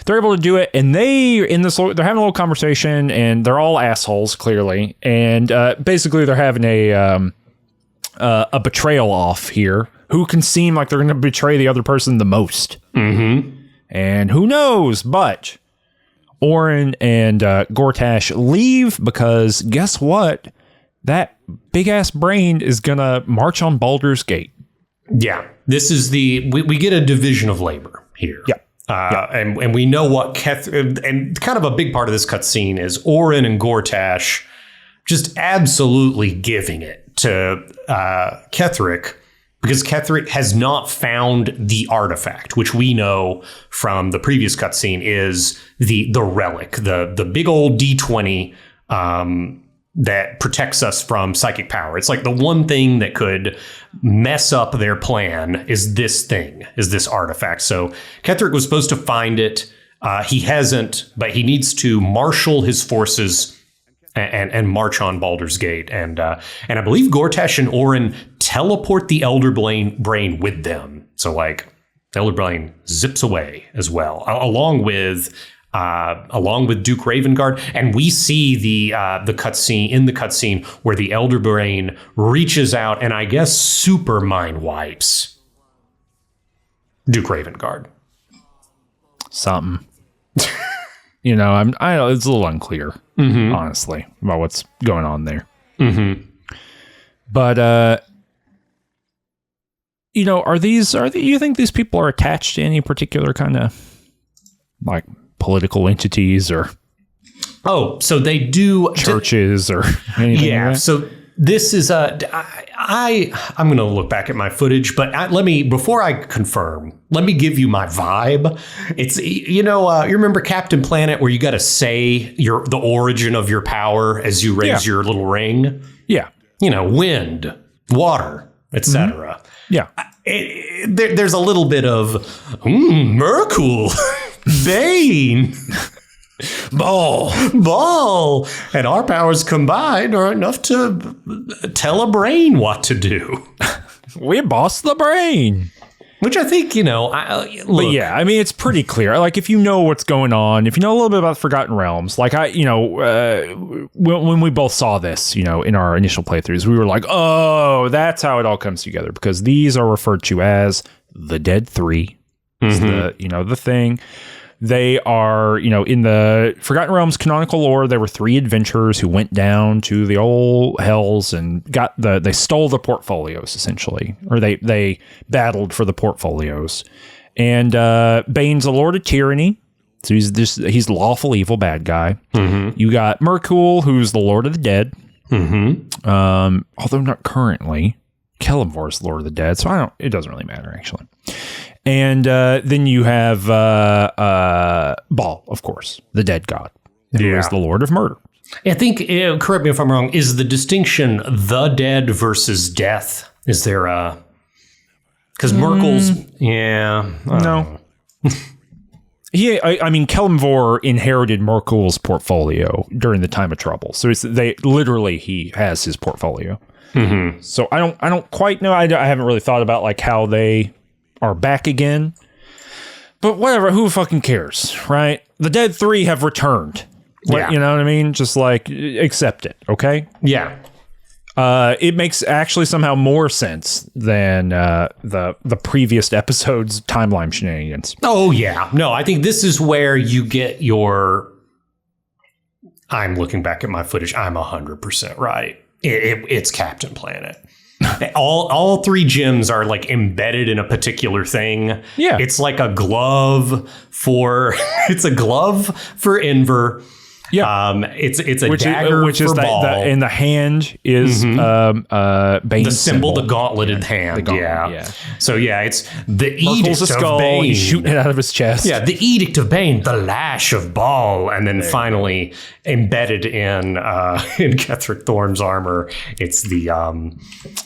they're able to do it. And they're having a little conversation, and they're all assholes, clearly. And basically they're having a betrayal off here. Who can seem like they're going to betray the other person the most? Mm-hmm. And who knows? But Orin and Gortash leave because guess what? That big-ass brain is going to march on Baldur's Gate. Yeah. This is we get a division of labor here. Yeah. And we know what and kind of a big part of this cutscene is Orin and Gortash just absolutely giving it to Ketheric, because Ketheric has not found the artifact, which we know from the previous cutscene is the relic, the big old D20 that protects us from psychic power. It's like the one thing that could mess up their plan is this artifact. So Ketheric was supposed to find it. He hasn't, but he needs to marshal his forces and march on Baldur's Gate. And I believe Gortash and Orin teleport the Elder Brain with them. So like the Elder Brain zips away as well, along with Duke Ravengard, and we see the cutscene where the Elder Brain reaches out and I guess super mind wipes Duke Ravengard. Something. You know, I know it's a little unclear, honestly, about what's going on there. Mm-hmm. But you know, you think these people are attached to any particular kind of like political entities or so they do churches or anything? Yeah. Like that? So this is I'm going to look back at my footage, but before I confirm, let me give you my vibe. It's, you remember Captain Planet where you got to say the origin of your power as you raise your little ring? Yeah. Wind, water, etc. Yeah. There's a little bit of Merkul, Bane, Ball, and our powers combined are enough to tell a brain what to do. We boss the brain. Which I think, but yeah, I mean, it's pretty clear. Like, if you know what's going on, if you know a little bit about the Forgotten Realms, like when we both saw this, in our initial playthroughs, we were like, oh, that's how it all comes together, because these are referred to as the Dead Three It's the thing. They are, in the Forgotten Realms canonical lore, there were 3 adventurers who went down to the old hells and they stole the portfolios, essentially. Or they battled for the portfolios. And Bane's the Lord of Tyranny. So he's lawful evil bad guy. Mm-hmm. You got Merkul, who's the Lord of the Dead. Mm-hmm. Although not currently. Kelemvor's Lord of the Dead, so it doesn't really matter, actually. And then you have Baal, of course, the dead god, who is the Lord of Murder. I think, correct me if I'm wrong, is the distinction the dead versus death? Is there a... Because Merkul's... Yeah. No. Kelemvor inherited Merkul's portfolio during the time of trouble. So he has his portfolio. Mm-hmm. So I don't quite know. I haven't really thought about like how they are back again. But whatever, who fucking cares, right? The Dead 3 have returned. Yeah. You know what I mean? Just like accept it, okay? Yeah. It makes actually somehow more sense than the previous episode's timeline shenanigans. Oh, yeah. No, I think this is where you get your... I'm looking back at my footage. I'm 100% right. It's Captain Planet. all 3 gems are like embedded in a particular thing. Yeah. It's like a glove for... it's a glove for Enver. Yeah, it's a dagger which for is Baal. and the hand is Bane's the symbol, the gauntleted hand. The gauntlet, So it's the Merkul's edict a skull, of Bane. He's shooting it out of his chest. Yeah, the edict of Bane, the lash of Baal, and then finally embedded in Ketheric Thorm's armor, it's the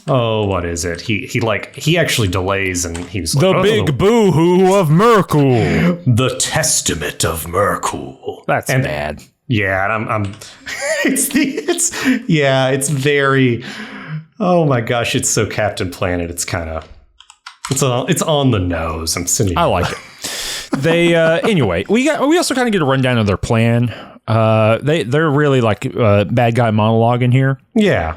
what is it? He actually delays and he's like, the big boo-hoo of Merkul. The testament of Merkul. That's bad. Yeah, and I'm it's very, oh my gosh, it's so Captain Planet. It's kind of, it's on the nose. I like it. They anyway, we also kind of get a rundown of their plan. They're really like bad guy monologue in here. Yeah.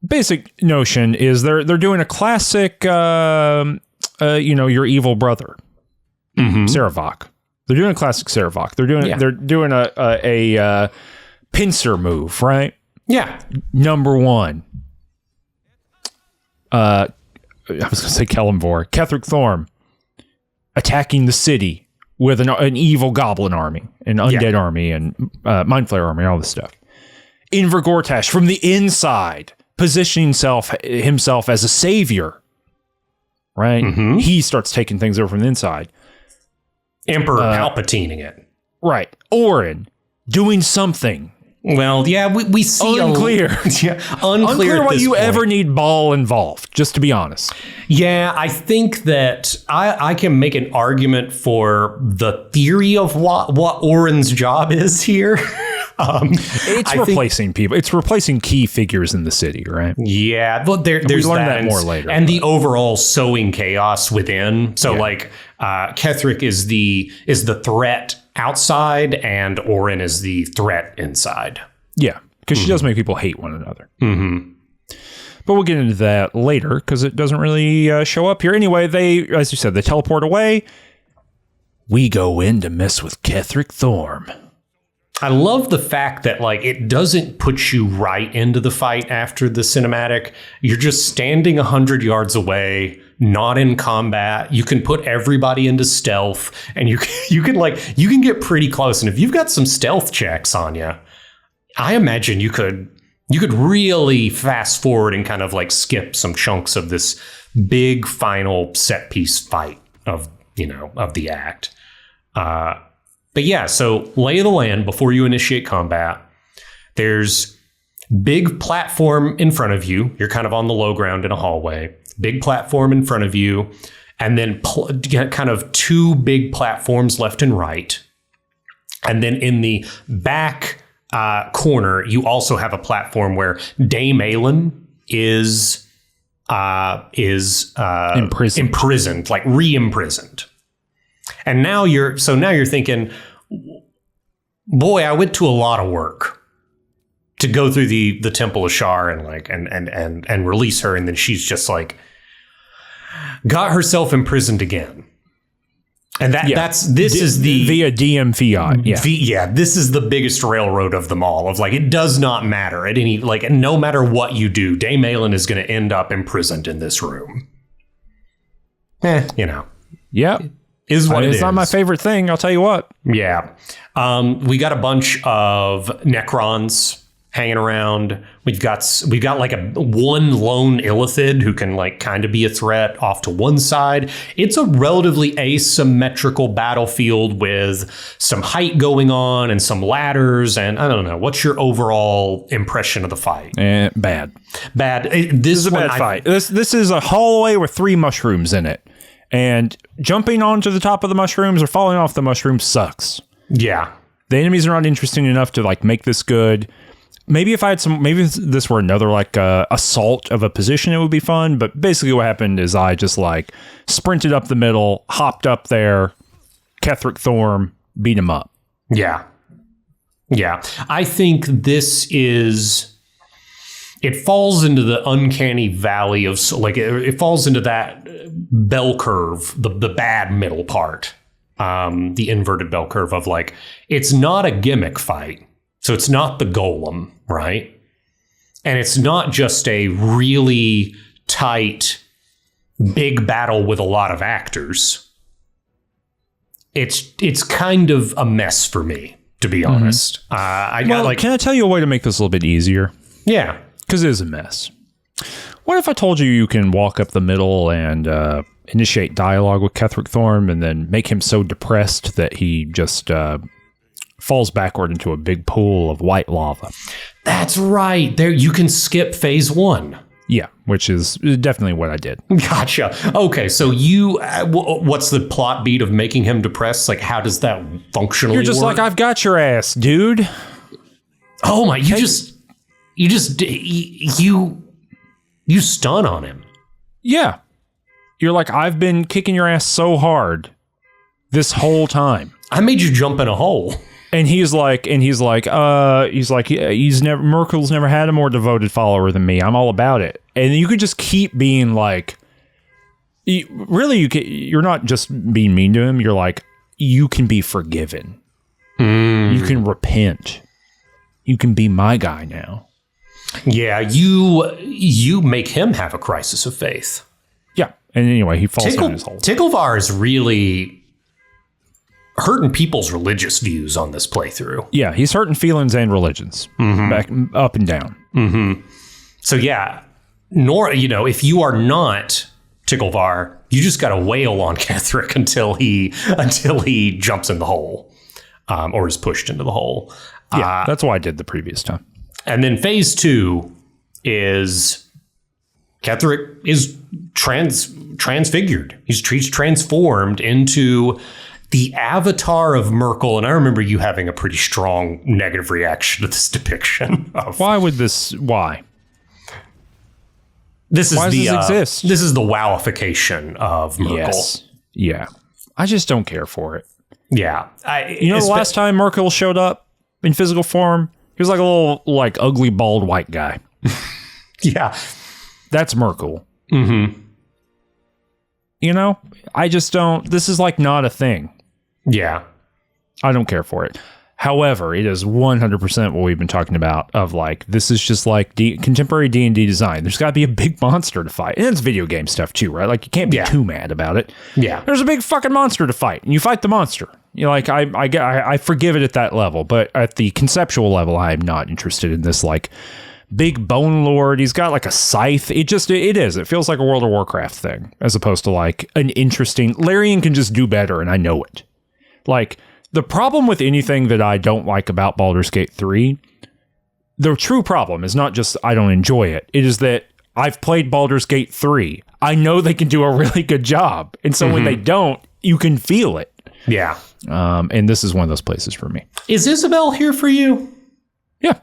Basic notion is they're doing a classic your evil brother, Saravak. They're doing a classic Saravak. They're doing a pincer move, right? Yeah. Number 1. I was going to say Kelemvor. Ketheric Thorm attacking the city with an evil goblin army, an undead army, and mind flayer army, all this stuff. Enver Gortash from the inside, positioning himself as a savior, right? Mm-hmm. He starts taking things over from the inside. Emperor Palpatining it. Right. Orin doing something. Well, yeah, we see unclear. Unclear why you ever need Baal involved, just to be honest. Yeah, I think that I can make an argument for the theory of what Orin's job is here. It's replacing people. It's replacing key figures in the city, right? Yeah, but there's that more later. And the overall sowing chaos within. So Ketheric is the threat outside, and Orin is the threat inside. Yeah, because she does make people hate one another. Mm-hmm. But we'll get into that later because it doesn't really show up here. Anyway, as you said, they teleport away. We go in to mess with Ketheric Thorm. I love the fact that it doesn't put you right into the fight after the cinematic. You're just standing 100 yards away, not in combat. You can put everybody into stealth, and you can get pretty close. And if you've got some stealth checks on you, I imagine you could really fast forward and kind of skip some chunks of this big final set piece fight of the act. But yeah, so lay of the land before you initiate combat. There's big platform in front of you. You're kind of on the low ground in a hallway. Big platform in front of you. And then kind of 2 big platforms left and right. And then in the back corner, you also have a platform where Dame Aelin is imprisoned, re-imprisoned. And now you're thinking, boy, I went to a lot of work to go through the Temple of Shar and release her, and then she's just got herself imprisoned again. And this is the via DM fiat. Yeah. This is the biggest railroad of them all. Of like, it does not matter at any, like, no matter what you do, Dame Aelin is going to end up imprisoned in this room. You know. Yeah. Is what it is. It's not my favorite thing, I'll tell you what. Yeah. We got a bunch of Necrons hanging around. We've got like one lone Illithid who can like kind of be a threat off to one side. It's a relatively asymmetrical battlefield with some height going on and some ladders. And I don't know. What's your overall impression of the fight? Bad. This is a bad fight. This is a hallway with 3 mushrooms in it. And jumping onto the top of the mushrooms or falling off the mushrooms sucks. Yeah. The enemies are not interesting enough to like make this good. Maybe if this were another like assault of a position, it would be fun. But basically what happened is I just like sprinted up the middle, hopped up there, Ketheric Thorm, beat him up. Yeah. Yeah. I think it falls into the uncanny valley of like, it falls into that bell curve, the bad middle part, the inverted bell curve of like, it's not a gimmick fight. So it's not the golem, right? And it's not just a really tight, big battle with a lot of actors. It's kind of a mess for me, to be honest. Can I tell you a way to make this a little bit easier? Yeah. Because it is a mess. What if I told you can walk up the middle and initiate dialogue with Ketheric Thorm and then make him so depressed that he just falls backward into a big pool of white lava? That's right. There, you can skip phase 1. Yeah, which is definitely what I did. Gotcha. Okay, so what's the plot beat of making him depressed? Like, how does that functionally You're just work? like, I've got your ass, dude. Oh my, you stun on him. Yeah. You're like, I've been kicking your ass so hard this whole time. I made you jump in a hole. And Merkel's never had a more devoted follower than me. I'm all about it. And you could just keep being like, you're not just being mean to him. You're like, you can be forgiven. You can repent. You can be my guy now. Yeah, you make him have a crisis of faith. Yeah. And anyway, he falls down his hole. Ticklevar is really hurting people's religious views on this playthrough. Yeah, he's hurting feelings and religions. Back up and down. Mm-hmm. So yeah, if you are not Ticklevar, you just got to wail on Ketheric until he jumps in the hole, or is pushed into the hole. Yeah, that's why I did the previous time. And then phase 2 is Ketheric is transfigured. He's transformed into the avatar of Merkel. And I remember you having a pretty strong negative reaction to this depiction. Why? This does this exist? This is the wowification of Merkel. Yes. Yeah. I just don't care for it. Yeah. The last time Merkel showed up in physical form, he was like a little, like, ugly, bald, white guy. Yeah. That's Merkel. Mm-hmm. I just don't... This is, like, not a thing. Yeah. I don't care for it. However, it is 100% what we've been talking about of, like, this is just, like, contemporary D&D design. There's got to be a big monster to fight. And it's video game stuff, too, right? Like, you can't be too mad about it. Yeah. There's a big fucking monster to fight, and you fight the monster. I forgive it at that level, but at the conceptual level, I am not interested in this, like, big bone lord. He's got like a scythe. It feels like a World of Warcraft thing, as opposed to like an interesting... Larian can just do better, and I know it. Like, the problem with anything that I don't like about Baldur's Gate 3, the true problem is not just I don't enjoy it. It is that I've played Baldur's Gate 3. I know they can do a really good job, and so when they don't, you can feel it. Yeah. And this is one of those places for me. Is Isabel here for you? Yeah.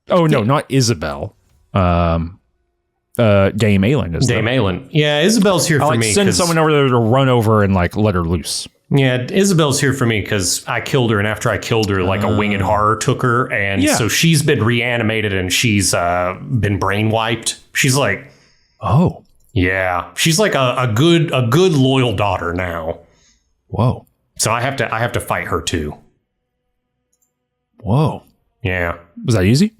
Oh, no, not Isabel. Dame Aelin is Dame Aelin. Yeah, Isabel's here for me. Send someone over there to run over and like let her loose. Yeah, Isabel's here for me because I killed her, and after I killed her, like a winged horror took her, and so she's been reanimated and she's been brain wiped. She's like, oh, yeah, she's like a good loyal daughter now. Whoa. So I have to fight her too. Whoa. Yeah. Was that easy?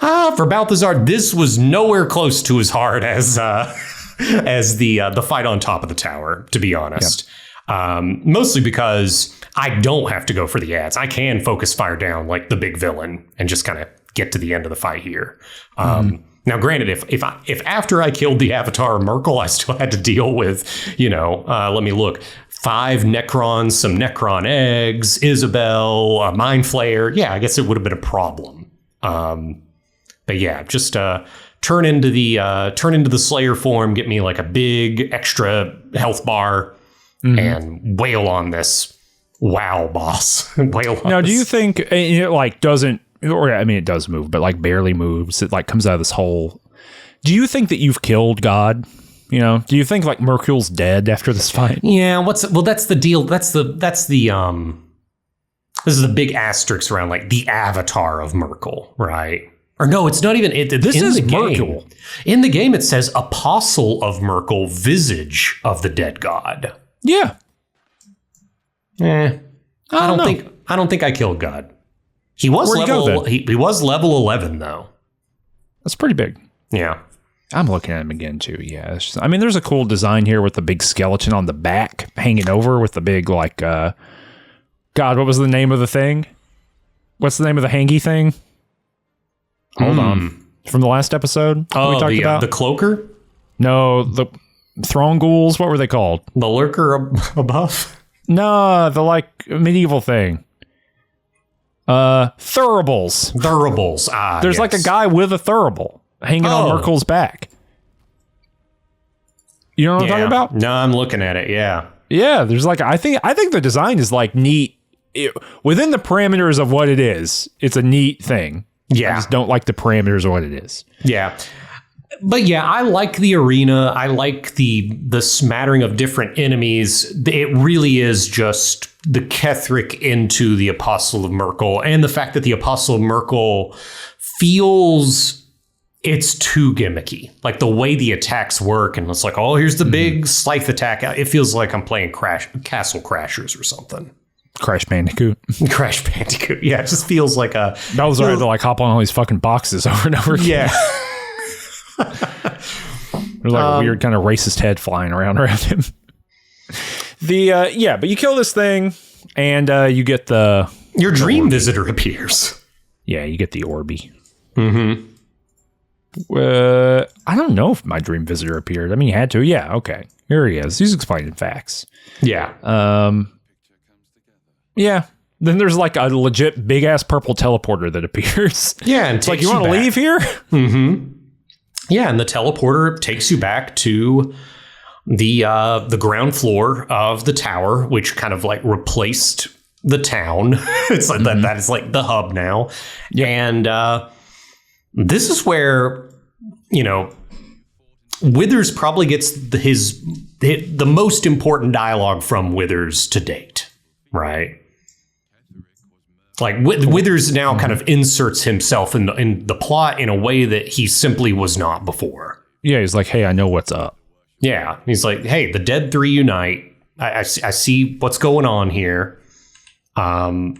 For Balthazar, this was nowhere close to as hard as the fight on top of the tower, to be honest. Yep. Mostly because I don't have to go for the ads. I can focus fire down like the big villain and just kind of get to the end of the fight here. Now, granted, if after I killed the Avatar of Merkel, I still had to deal with, let me look, 5 Necrons, some Necron eggs, Isabel, a Mind Flayer. Yeah, I guess it would have been a problem. But yeah, just turn into the Slayer form, get me like a big extra health bar, and wail on this WoW boss. Now, do you think it like doesn't? Or I mean, it does move, but like barely moves. It like comes out of this hole. Do you think that you've killed God? Do you think like Merkul's dead after this fight? Yeah. That's the deal. This is the big asterisk around like the Avatar of Merkel, right? Or no, it's not even. This is Merkul. In the game, it says Apostle of Merkel, Visage of the Dead God. Yeah. I don't think I killed God. He was he was level 11 though. That's pretty big. Yeah. I'm looking at him again too. Yeah. There's a cool design here with the big skeleton on the back hanging over with the big like God, what was the name of the thing? What's the name of the hangy thing? Hold on. From the last episode we talked about? The cloaker? No, the Throngghouls, what were they called? The lurker above? No, the like medieval thing. Thuribles. There's like a guy with a Thurible hanging on Merkul's back. You know what I'm talking about? No, I'm looking at it. Yeah. Yeah, there's like I think the design is like neat within the parameters of what it is. It's a neat thing. Yeah. I just don't like the parameters of what it is. Yeah. But yeah, I like the arena. I like the smattering of different enemies. It really is just the Ketheric into the Apostle of Merkel, and the fact that the Apostle of Merkel feels it's too gimmicky. Like the way the attacks work, and it's like, oh, here's the big scythe attack. It feels like I'm playing Castle Crashers or something. Crash Bandicoot. Crash Bandicoot. Yeah, it just feels like a... Bowser had to like hop on all these fucking boxes over and over again. Yeah. There's like a weird kind of racist head flying around him. But you kill this thing and you get your dream visitor appears. Yeah, you get the Orby. Mm-hmm. I don't know if my dream visitor appeared. I mean, you had to. Yeah, okay. Here he is. He's explaining facts. Yeah. Yeah. Then there's like a legit big ass purple teleporter that appears. Yeah, and it's like, you want to leave here? Mm-hmm. Yeah, and the teleporter takes you back to the ground floor of the tower, which kind of like replaced the town. It's like that is like the hub now. Yeah. And this is where, Withers probably gets the most important dialogue from Withers to date, right? Like Withers now kind of inserts himself in the plot in a way that he simply was not before. Yeah, he's like, hey, I know what's up. Yeah, he's like, hey, the dead three unite. I see what's going on here. And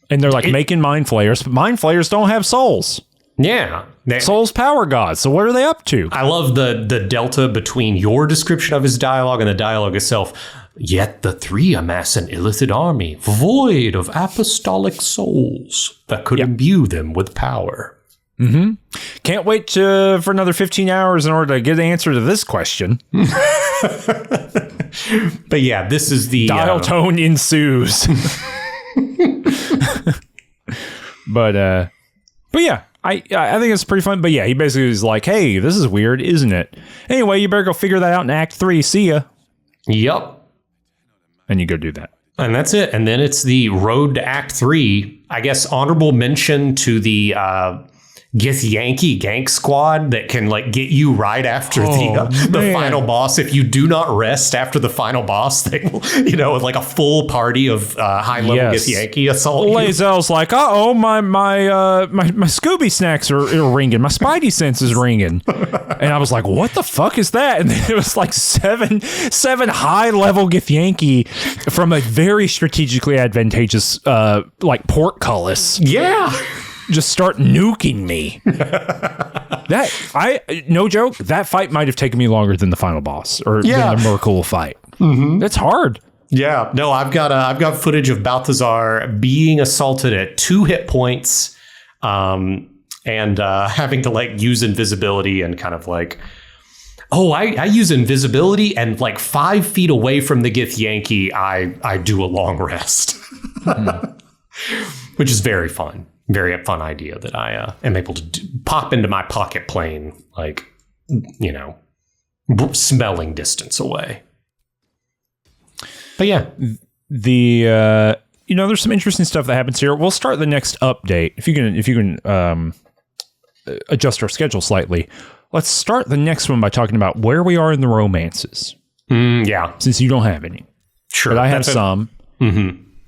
they're like making mind flayers, but mind flayers don't have souls. Yeah. Souls power gods. So what are they up to? I love the delta between your description of his dialogue and the dialogue itself. Yet the three amass an illicit army, void of apostolic souls that could imbue them with power. Mm-hmm. Can't wait for another 15 hours in order to get the answer to this question. But yeah, this is the... Dial tone ensues. But yeah, I think it's pretty fun. But yeah, he basically is like, hey, this is weird, isn't it? Anyway, you better go figure that out in Act 3. See ya. Yep. And you go do that. And that's it. And then it's the road to Act 3. I guess honorable mention to the Githyanki gank squad that can like get you right after the man. final boss. If you do not rest after the final boss, they will, with like a full party of high level Githyanki assault. Lae'zel's like, my Scooby snacks are ringing. My Spidey sense is ringing. And I was like, what the fuck is that? And then it was like seven high level Githyanki from a very strategically advantageous like portcullis. Yeah. Just start nuking me. No joke, that fight might have taken me longer than the final boss or than the Merkel fight. That's hard. Yeah, no, I've got footage of Balthazar being assaulted at 2 hit points, and having to like use invisibility and kind of like, I use invisibility and like 5 feet away from the Githyanki, I do a long rest, which is very fun. Very fun idea that I am able to pop into my pocket plane, like, smelling distance away. But yeah, there's some interesting stuff that happens here. We'll start the next update if you can adjust our schedule slightly. Let's start the next one by talking about where we are in the romances. Yeah, since you don't have any, sure, but I have some.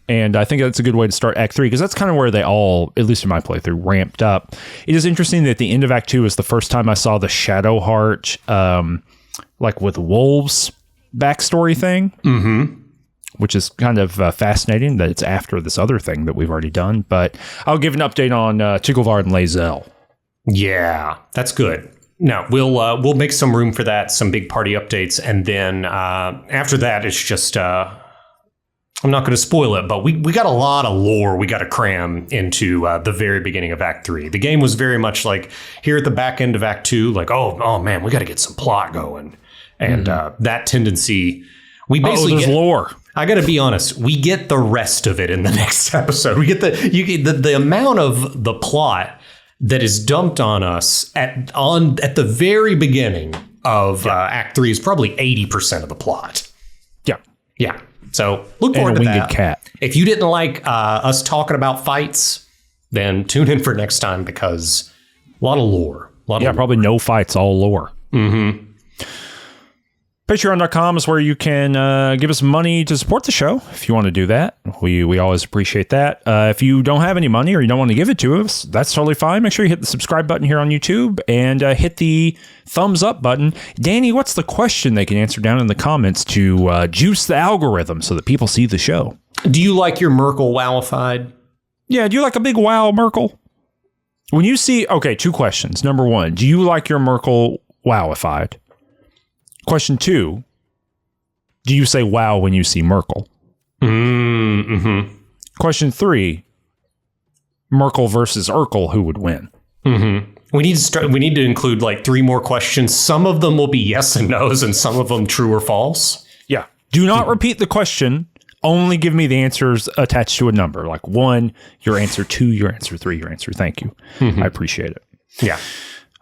And I think that's a good way to start Act 3, because that's kind of where they all, at least in my playthrough, ramped up. It is interesting that the end of Act 2 is the first time I saw the Shadowheart, like with wolves backstory thing, which is kind of fascinating that it's after this other thing that we've already done. But I'll give an update on Tigelvard and Lae'zel. Yeah, that's good. No, we'll make some room for that, some big party updates, and then after that, it's just... I'm not going to spoil it, but we got a lot of lore we got to cram into the very beginning of Act 3. The game was very much like here at the back end of Act 2, like, oh man, we got to get some plot going. And that tendency, we basically there's lore. I got to be honest, we get the rest of it in the next episode. We get the amount of the plot that is dumped on us at the very beginning of Act 3 is probably 80% of the plot. Yeah. Yeah. So look forward to that. Winged cat. If you didn't like us talking about fights, then tune in for next time, because a lot of lore. Probably no fights, all lore. Patreon.com is where you can give us money to support the show if you want to do that. We always appreciate that. If you don't have any money or you don't want to give it to us, that's totally fine. Make sure you hit the subscribe button here on YouTube and hit the thumbs up button. Danny, what's the question they can answer down in the comments to juice the algorithm so that people see the show? Do you like your Merkel wowified? Yeah, do you like a big wow Merkel? When you see... Okay, 2 questions. Number 1, do you like your Merkel wowified? Question 2, do you say wow when you see Merkel? Question 3, Merkel versus Urkel, who would win? We need to include like 3 more questions. Some of them will be yes and no's, and some of them true or false. Yeah. Do not repeat the question. Only give me the answers attached to a number. Like 1, your answer, 2, your answer, 3, your answer. Thank you. I appreciate it. Yeah.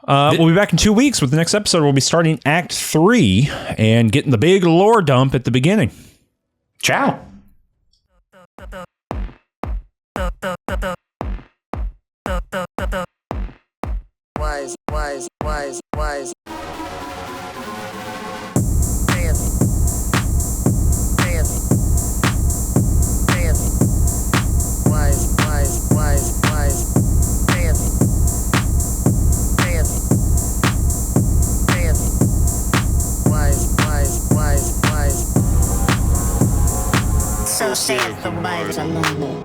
We'll be back in 2 weeks with the next episode. We'll be starting Act 3 and getting the big lore dump at the beginning. Ciao. Wise. So saith the wise alone.